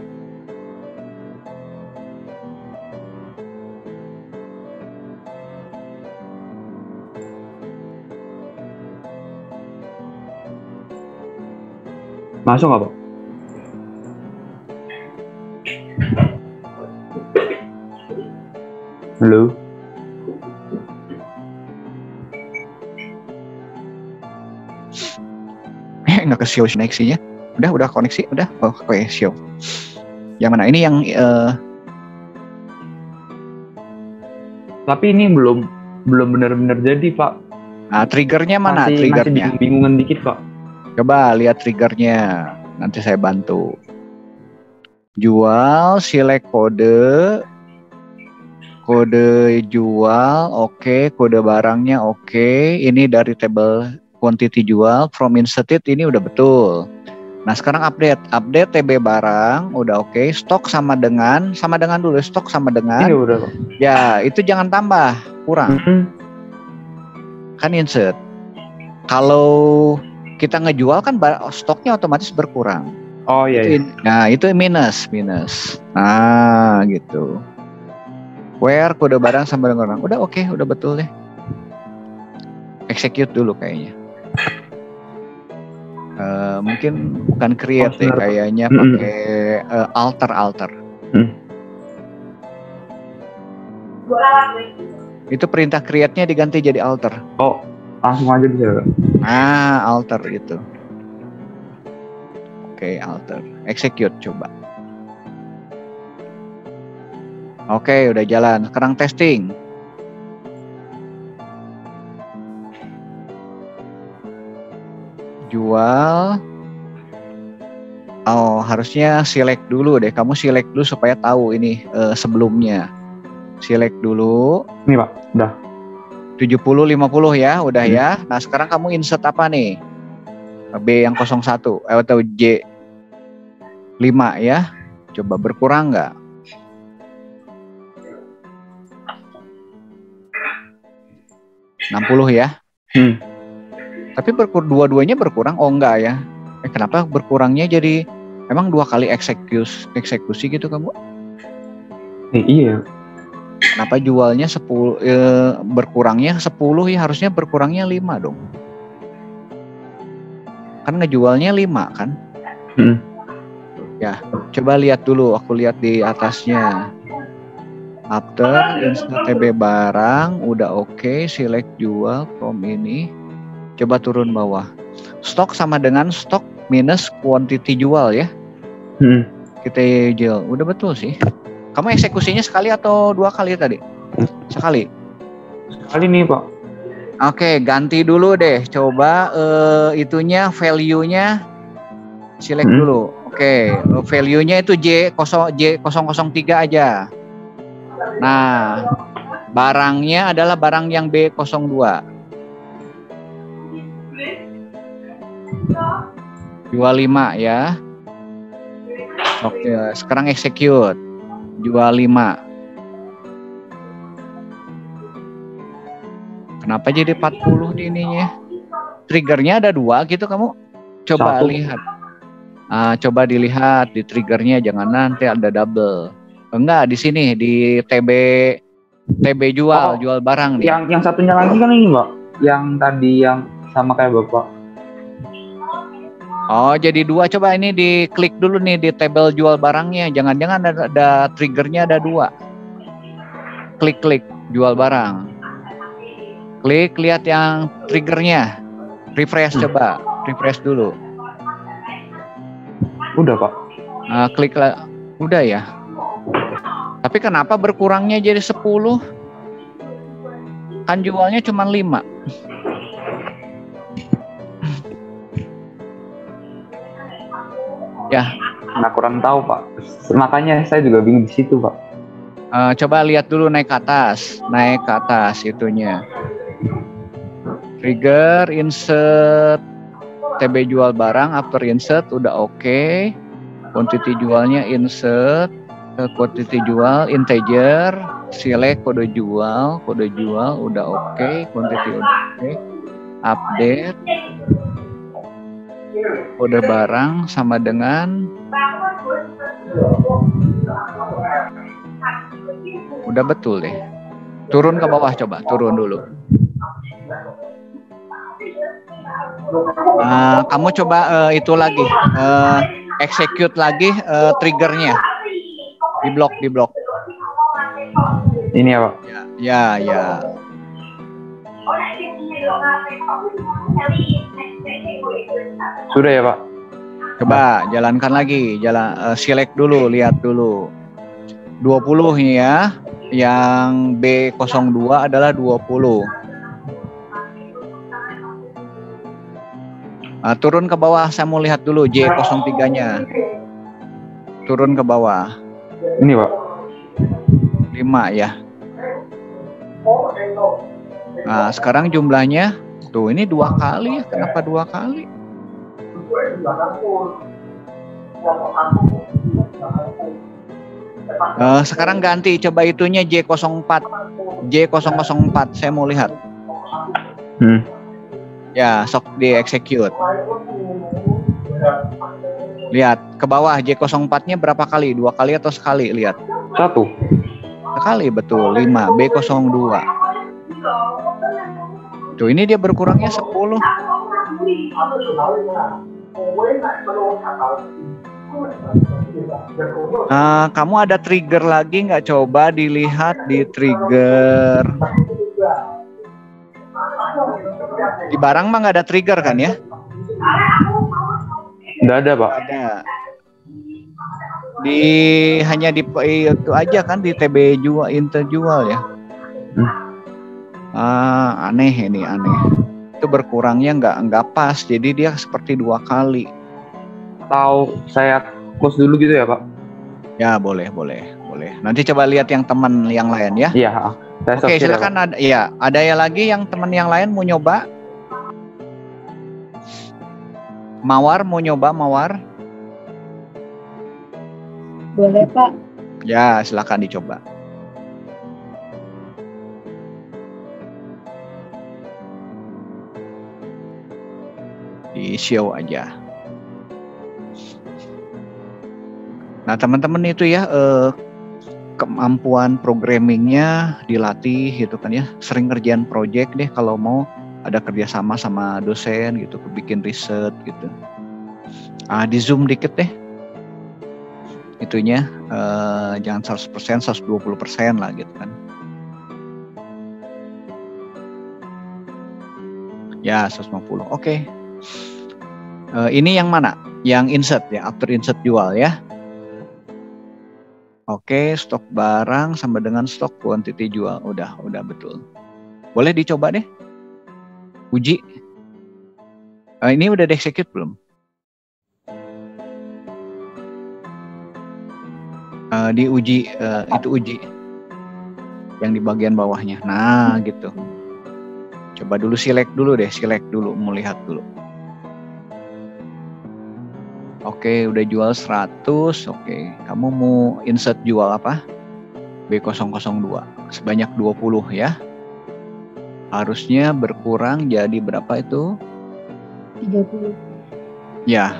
Masuk nggak, Pak? Halo? Nggak ke show koneksinya. Udah koneksi, udah. Oh, oke, show. Yang mana? Ini yang Tapi ini belum benar-benar jadi, Pak. Nah, triggernya mana? Triggernya. Masih bingungan dikit, Pak. Coba lihat triggernya. Nanti saya bantu. Jual, select kode jual, oke. Kode barangnya oke. Ini dari table quantity jual, from inserted ini udah betul. Nah sekarang update TB barang udah oke. Stok sama dengan dulu, stok sama dengan. Ini udah, Pak. Ya itu jangan tambah, kurang. Kan insert. Kalau kita ngejual kan stoknya otomatis berkurang. Oh iya. Nah itu minus. Nah gitu. Where kode barang sama dengan orang. Udah oke, udah betul deh. Execute dulu kayaknya. Mungkin bukan create deh, kayaknya pakai alter. Itu perintah create-nya diganti jadi alter. Oh, langsung aja bisa. Alter itu. Oke, alter. Execute coba. Oke, udah jalan. Sekarang testing. Jual. Oh, harusnya select dulu deh. Kamu select dulu supaya tahu ini sebelumnya. Select dulu. Nih, Pak. Udah. 70-50 ya, udah ya. Nah, sekarang kamu insert apa nih? B yang 01 atau J 5 ya. Coba berkurang nggak? $60 ya. Tapi dua-duanya berkurang? Oh enggak ya. Kenapa berkurangnya jadi Emang 2 kali eksekusi gitu kamu? Iya. Kenapa jualnya 10, berkurangnya 10 ya, harusnya berkurangnya 5 dong. Kan ngejualnya 5 kan? Ya, coba lihat dulu, aku lihat di atasnya. After insert TB barang udah oke, select jual from ini. Coba turun bawah. Stok sama dengan stok minus quantity jual ya. Kita jual, udah betul sih. Kamu eksekusinya sekali atau 2 kali tadi? Sekali. Sekali nih Pak. Oke, ganti dulu deh. Coba itunya value-nya select dulu. Oke, value-nya itu J003 aja. Nah, barangnya adalah barang yang B02. Jual 5 ya. Oke, sekarang execute. Jual 5. Kenapa jadi 40 di ininya? Triggernya ada 2 gitu kamu? Coba 1. lihat. Coba dilihat di triggernya, jangan nanti ada double. Enggak, di sini di TB jual, jual barang nih. Yang satunya lagi kan ini Mbak. Yang tadi yang sama kayak Bapak. Oh, jadi 2. Coba ini diklik dulu nih di tabel jual barangnya. Jangan-jangan ada triggernya ada 2. Klik jual barang. Klik, lihat yang triggernya. Refresh coba. Refresh dulu. Udah Pak. Klik lah. Udah ya. Tapi kenapa berkurangnya jadi 10? Kan jualnya cuma 5. Ya. Nah, kurang tahu Pak. Makanya saya juga bingung di situ Pak. Coba lihat dulu naik ke atas itunya. Trigger, insert, TB jual barang, after insert udah oke. Quantity jualnya insert, quantity jual integer, select kode jual udah oke, quantity udah oke. Update kode barang sama dengan udah betul deh. Turun ke bawah, coba turun dulu. Kamu coba itu lagi, execute lagi triggernya di blok. Ini ya Pak. Ya. Sudah ya Pak. Coba jalankan lagi, select dulu, lihat dulu. 20 ini ya. Yang B02 adalah 20. Turun ke bawah, saya mau lihat dulu J03-nya. Turun ke bawah. Ini Pak. 5 ya. Nah, sekarang jumlahnya tuh ini 2 kali ya. Kenapa 2 kali? Sekarang ganti, coba itunya J04. Saya mau lihat. Ya, sok di execute. Lihat ke bawah, J04-nya berapa kali? 2 kali atau sekali? Lihat. 1. Sekali, betul. 5, B02. Tuh, ini dia berkurangnya 10. Kamu ada trigger lagi nggak? Coba dilihat di trigger. Di barang mah nggak ada trigger kan ya? Nggak ada Pak. Ada. Hanya di itu aja kan, di TB jual, interjual ya. Aneh. Itu berkurangnya nggak pas, jadi dia seperti 2 kali. Atau saya close dulu gitu ya Pak? Ya boleh. Nanti coba lihat yang teman yang lain ya. Iya. Oke, silakan ya. Ada ya lagi yang teman yang lain mau nyoba? Mawar mau nyoba Mawar? Boleh Pak. Ya, silakan dicoba. Di show aja. Nah, teman-teman itu ya kemampuan programmingnya dilatih gitu kan ya. Sering kerjaan project deh kalau mau ada kerjasama sama dosen gitu, bikin riset gitu. Di zoom dikit deh. Itunya jangan 100%, 120% lah gitu kan. Ya, 150. Oke. Ini yang mana? Yang insert ya, after insert jual ya. Oke, stok barang sama dengan stok quantity jual. Udah betul. Boleh dicoba deh. Uji. Ini udah di-execute belum? Diuji, itu uji. Yang di bagian bawahnya. Nah, gitu. Coba dulu select dulu, mau lihat dulu. Oke, udah jual 100. Oke, kamu mau insert jual apa? B002. Sebanyak 20 ya. Harusnya berkurang jadi berapa itu? 30. Ya,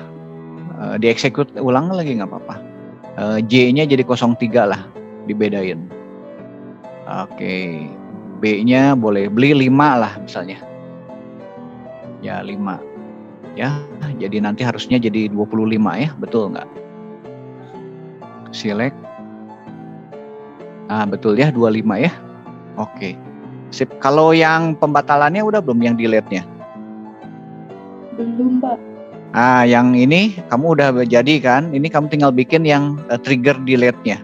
di-execute ulang lagi nggak apa-apa. J-nya jadi 03 lah, dibedain. Oke. B-nya boleh beli 5 lah misalnya. Ya 5. Ya, jadi nanti harusnya jadi 25 ya, betul nggak? Select. Betul ya, 25 ya. Oke. Sip. Kalau yang pembatalannya udah belum yang delete-nya? Belum, Pak. Yang ini kamu udah jadi kan? Ini kamu tinggal bikin yang trigger delete-nya.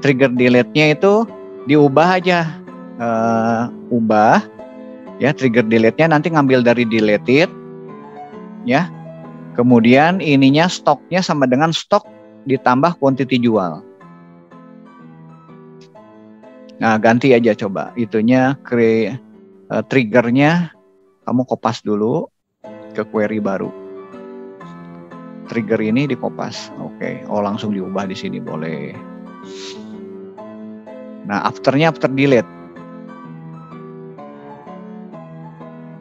Trigger delete-nya itu diubah aja. Ubah ya, trigger delete-nya nanti ngambil dari deleted ya, kemudian ininya stoknya sama dengan stok ditambah quantity jual. Nah, ganti aja coba itunya, triggernya kamu kopas dulu ke query baru, trigger ini dikopas. Oke. Langsung diubah di sini boleh. Nah, afternya after delete.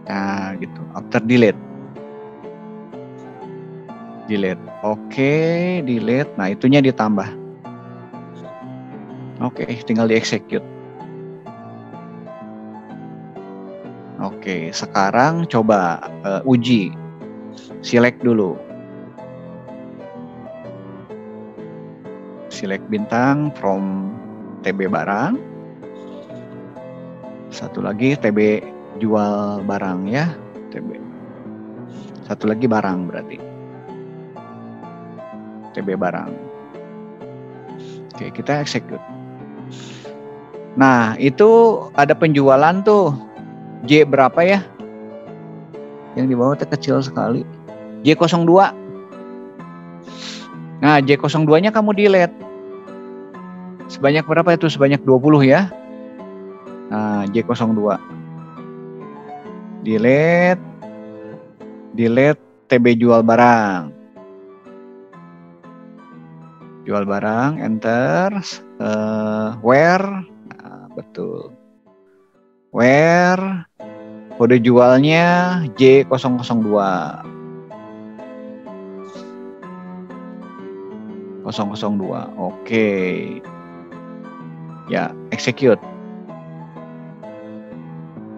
Nah, gitu. After delete. Oke, delete. Nah, itunya ditambah. Oke, tinggal di-execute. Oke, sekarang coba uji. Select dulu. Select bintang from TB barang. Satu lagi TB jual barang ya, TB. Satu lagi barang berarti. TB barang. Oke, kita execute. Nah, itu ada penjualan tuh. J berapa ya? Yang di bawah kecil sekali. J02. Nah, J02-nya kamu delete. Sebanyak berapa itu? Sebanyak 20 ya. Nah, J02. Delete TB jual barang. Jual barang, enter. Where? Nah, betul. Where? Kode jualnya J002. 002. Oke. Ya, execute.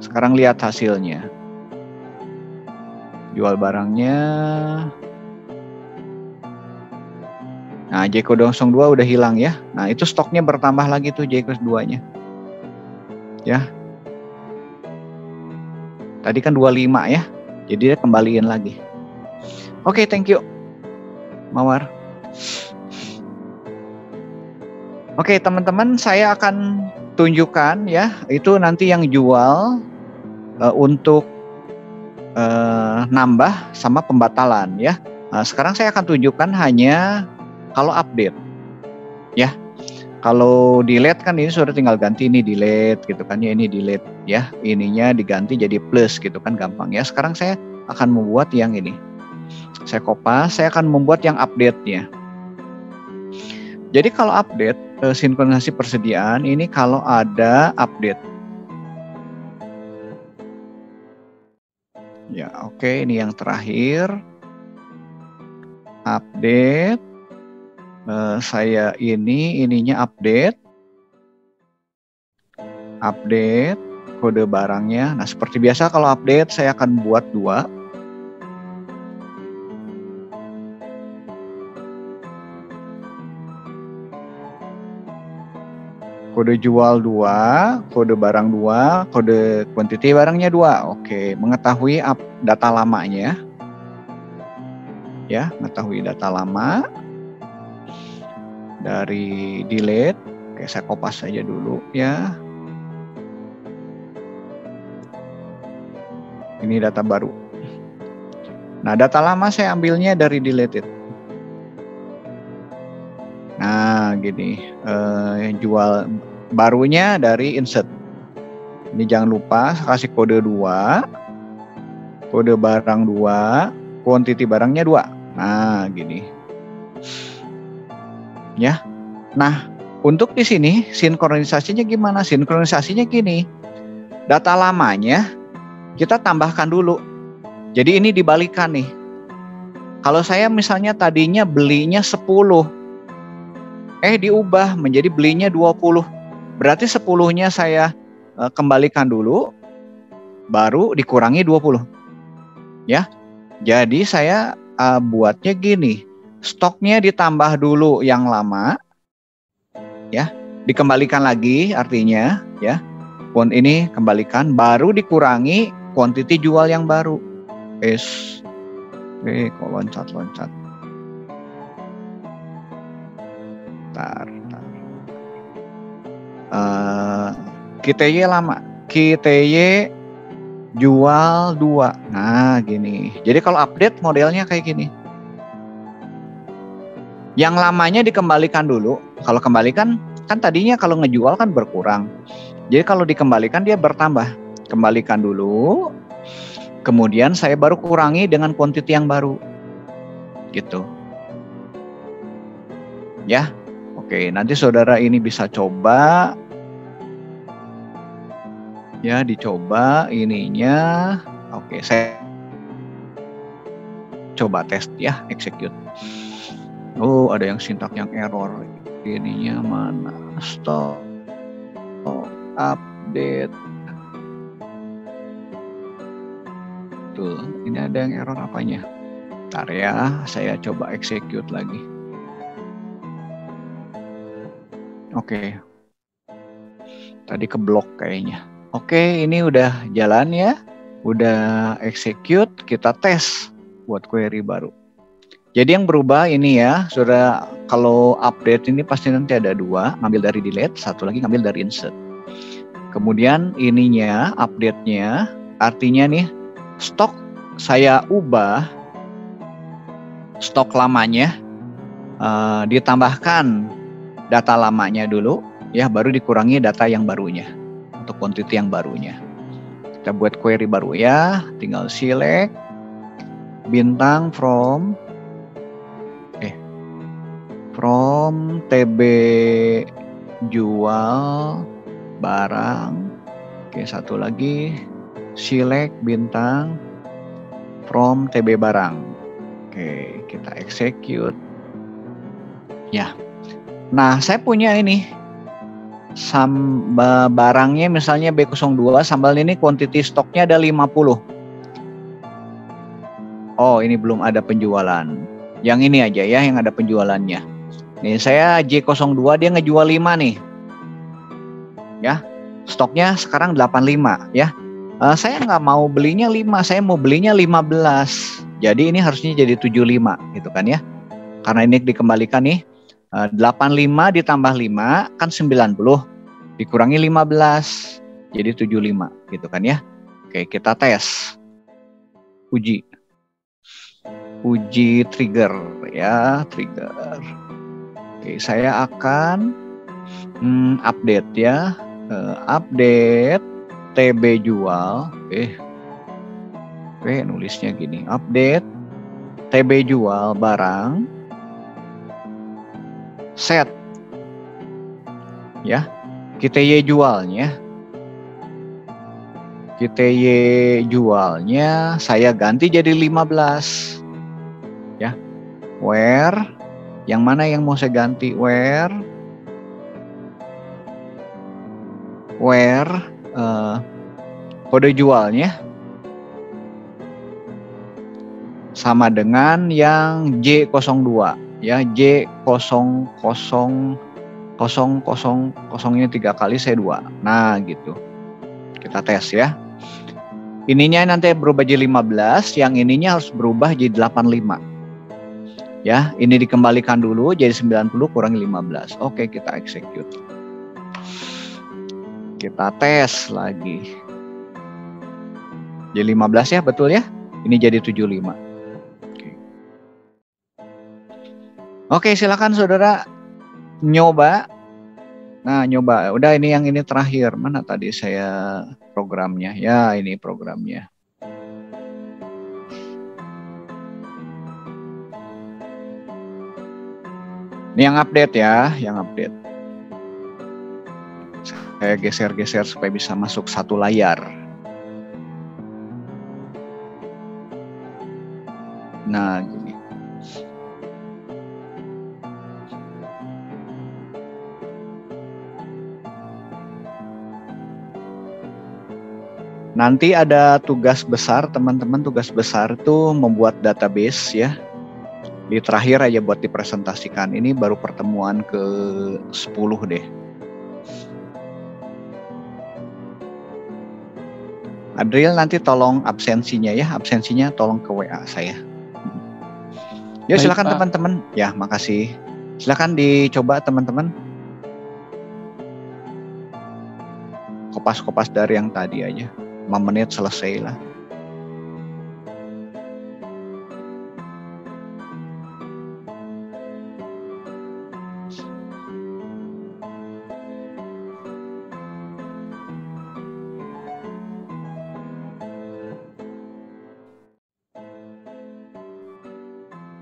Sekarang lihat hasilnya. Jual barangnya. Nah, J002 udah hilang ya. Nah, itu stoknya bertambah lagi tuh J02-nya. Ya. Tadi kan 25 ya. Jadi dia kembaliin lagi. Oke, thank you. Mawar. Oke, teman-teman, saya akan tunjukkan ya. Itu nanti yang jual untuk nambah sama pembatalan ya. Sekarang saya akan tunjukkan hanya kalau update ya. Kalau delete kan ini sudah tinggal ganti ini delete gitu kan ya, ini delete ya, ininya diganti jadi plus gitu kan, gampang ya. Sekarang saya akan membuat yang ini, saya kopas, saya akan membuat yang update-nya. Jadi kalau update sinkronisasi persediaan ini kalau ada update ya, oke, ini yang terakhir update. Saya ininya update kode barangnya. Nah, seperti biasa kalau update saya akan buat 2. Kode jual 2, kode barang 2, kode quantity barangnya 2. Oke, mengetahui data lamanya. Ya, mengetahui data lama. Dari delete, oke, saya kopas saja dulu ya. Ini data baru. Nah, data lama saya ambilnya dari deleted. Nah, gini, jual barunya dari insert. Ini jangan lupa kasih kode 2, kode barang 2, quantity barangnya 2. Nah, gini. Ya. Nah, untuk di sini sinkronisasinya gimana? Sinkronisasinya gini. Data lamanya kita tambahkan dulu. Jadi ini dibalikan nih. Kalau saya misalnya tadinya belinya 10, diubah menjadi belinya 20. Berarti 10-nya saya kembalikan dulu, baru dikurangi 20. Ya. Jadi saya buatnya gini. Stoknya ditambah dulu yang lama. Ya. Dikembalikan lagi artinya, ya. Ini kembalikan, baru dikurangi quantity jual yang baru. Kok loncat. QTY lama, QTY jual 2. Nah, gini. Jadi kalau update modelnya kayak gini. Yang lamanya dikembalikan dulu. Kalau kembalikan kan tadinya kalau ngejual kan berkurang. Jadi kalau dikembalikan dia bertambah. Kembalikan dulu. Kemudian saya baru kurangi dengan quantity yang baru. Gitu. Ya. Oke, nanti saudara ini bisa coba. Ya, dicoba ininya. Oke, saya coba tes ya, execute. Oh, ada yang sintak yang error. Ininya mana? Stop. Update. Tuh, ini ada yang error apanya? Bentar ya, saya coba execute lagi. Oke. Tadi keblok kayaknya. Oke, ini udah jalan ya. Udah execute, kita tes buat query baru. Jadi yang berubah ini ya, saudara, kalau update ini pasti nanti ada 2, ngambil dari delete, satu lagi ngambil dari insert. Kemudian ininya, update-nya, artinya nih, stok saya ubah, stok lamanya, ditambahkan data lamanya dulu, ya baru dikurangi data yang barunya, untuk quantity yang barunya. Kita buat query baru ya, tinggal select, bintang from TB jual barang. Oke, satu lagi select bintang from TB barang. Oke, kita execute. Ya. Nah, saya punya ini barangnya misalnya B02, sambal ini quantity stoknya ada 50. Oh, ini belum ada penjualan. Yang ini aja ya yang ada penjualannya. Nih saya J02 dia ngejual 5 nih. Ya. Stoknya sekarang 85 ya. Saya nggak mau belinya 5, saya mau belinya 15. Jadi ini harusnya jadi 75 gitu kan ya. Karena ini dikembalikan nih. 85 ditambah 5 kan 90. Dikurangi 15 jadi 75 gitu kan ya. Oke, kita tes. Uji trigger ya, trigger. Oke, saya akan update ya. Update TB jual. Oke, nulisnya gini. Update TB jual barang. Set. Ya. QTY jualnya. QTY jualnya saya ganti jadi 15. Ya. Where Yang mana yang mau saya ganti? Where kode jualnya sama dengan yang J02 ya, J0000 nya 3 kali saya 2. Nah gitu, kita tes ya. Ininya nanti berubah jadi 15, yang ininya harus berubah jadi 85 ya. Ini dikembalikan dulu jadi 90 kurangi 15. Oke, kita execute, kita tes lagi. Jadi 15 ya, betul ya. Ini jadi 75. Oke, silakan saudara nyoba. Nah, nyoba. Udah, ini yang ini terakhir. Mana tadi saya programnya? Ya, ini programnya. Ini yang update ya, yang update. Saya geser-geser supaya bisa masuk satu layar. Nah, gini. Nanti ada tugas besar, teman-teman. Tugas besar itu membuat database ya. Di terakhir aja buat dipresentasikan. Ini baru pertemuan ke-10 deh. Adriel nanti tolong absensinya ya. Absensinya tolong ke WA saya. Ya silakan teman-teman. Ya, makasih. Silakan dicoba teman-teman. Kopas-kopas dari yang tadi aja. 5 menit selesai lah.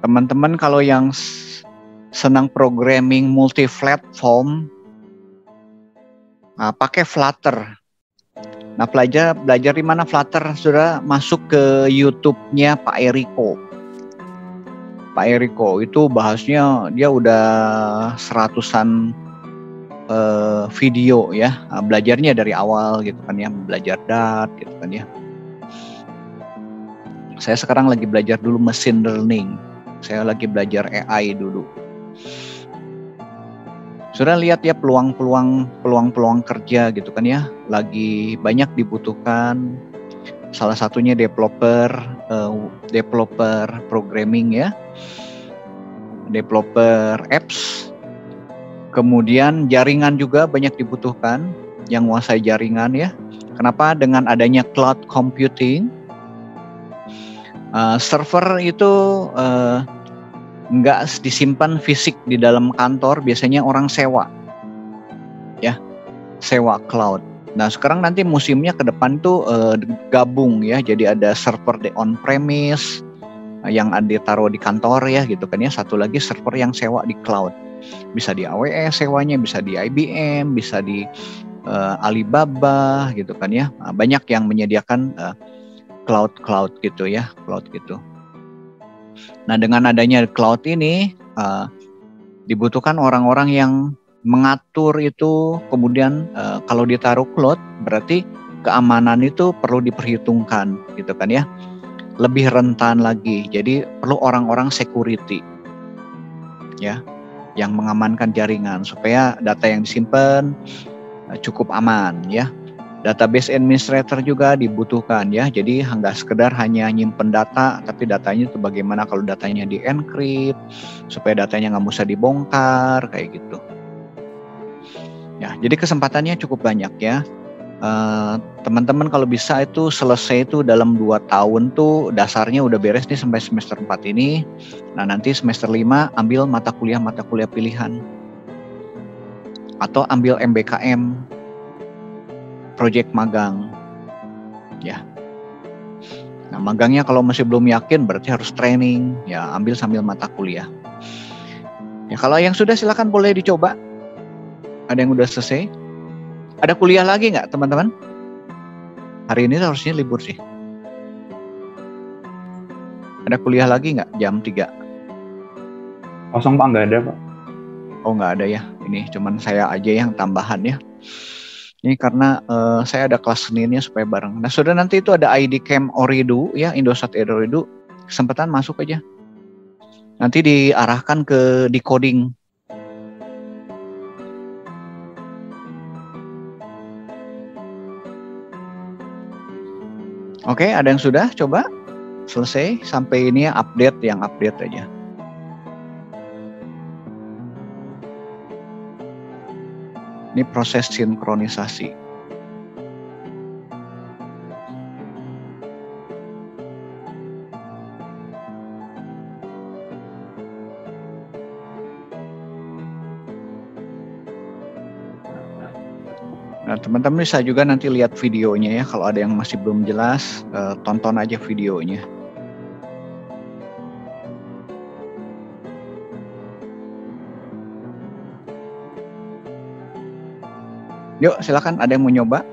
Teman-teman kalau yang senang programming multi-platform, pakai Flutter. Nah, belajar di mana Flutter? Sudah masuk ke YouTube-nya Pak Eriko. Pak Eriko itu bahasnya dia udah 100-an video ya. Belajarnya dari awal gitu kan ya, belajar Dart gitu kan ya. Saya sekarang lagi belajar dulu machine learning. Saya lagi belajar AI dulu. Sudah lihat ya peluang kerja gitu kan ya, lagi banyak dibutuhkan. Salah satunya developer programming ya, developer apps. Kemudian jaringan juga banyak dibutuhkan, yang menguasai jaringan ya. Kenapa? Dengan adanya cloud computing, server itu nggak disimpan fisik di dalam kantor, biasanya orang sewa ya, sewa cloud. Nah sekarang nanti musimnya ke depan tuh gabung ya, jadi ada server di on premise yang ditaruh di kantor ya gitu kan ya, satu lagi server yang sewa di cloud, bisa di AWS sewanya, bisa di IBM, bisa di Alibaba gitu kan ya. Banyak yang menyediakan cloud gitu ya, cloud gitu. Nah dengan adanya cloud ini dibutuhkan orang-orang yang mengatur itu. Kemudian kalau ditaruh cloud berarti keamanan itu perlu diperhitungkan gitu kan ya, lebih rentan lagi. Jadi perlu orang-orang security ya, yang mengamankan jaringan supaya data yang disimpan cukup aman ya. Database administrator juga dibutuhkan ya, jadi nggak sekedar hanya nyimpen data, tapi datanya itu bagaimana kalau datanya di encrypt supaya datanya nggak usah dibongkar kayak gitu. Ya, jadi kesempatannya cukup banyak ya. Teman-teman kalau bisa itu selesai itu dalam 2 tahun tuh dasarnya udah beres nih sampai semester 4 ini. Nah nanti semester 5 ambil mata kuliah pilihan atau ambil MBKM, project magang ya. Nah magangnya kalau masih belum yakin berarti harus training ya, ambil sambil mata kuliah ya. Kalau yang sudah silakan boleh dicoba. Ada yang udah selesai? Ada kuliah lagi nggak teman-teman? Hari ini harusnya libur sih. Ada kuliah lagi nggak jam 3? Kosong Pak, nggak ada Pak. Oh, nggak ada ya. Ini cuman saya aja yang tambahan ya. Ini karena saya ada kelas Seninnya supaya bareng. Nah, sudah nanti itu ada ID Camp Ooredoo ya, Indosat Ooredoo. Kesempatan masuk aja. Nanti diarahkan ke decoding. Oke, ada yang sudah coba? Selesai sampai ini ya, yang update aja. Ini proses sinkronisasi. Nah, teman-teman bisa juga nanti lihat videonya ya. Kalau ada yang masih belum jelas, tonton aja videonya. Yuk, silakan ada yang mau nyoba.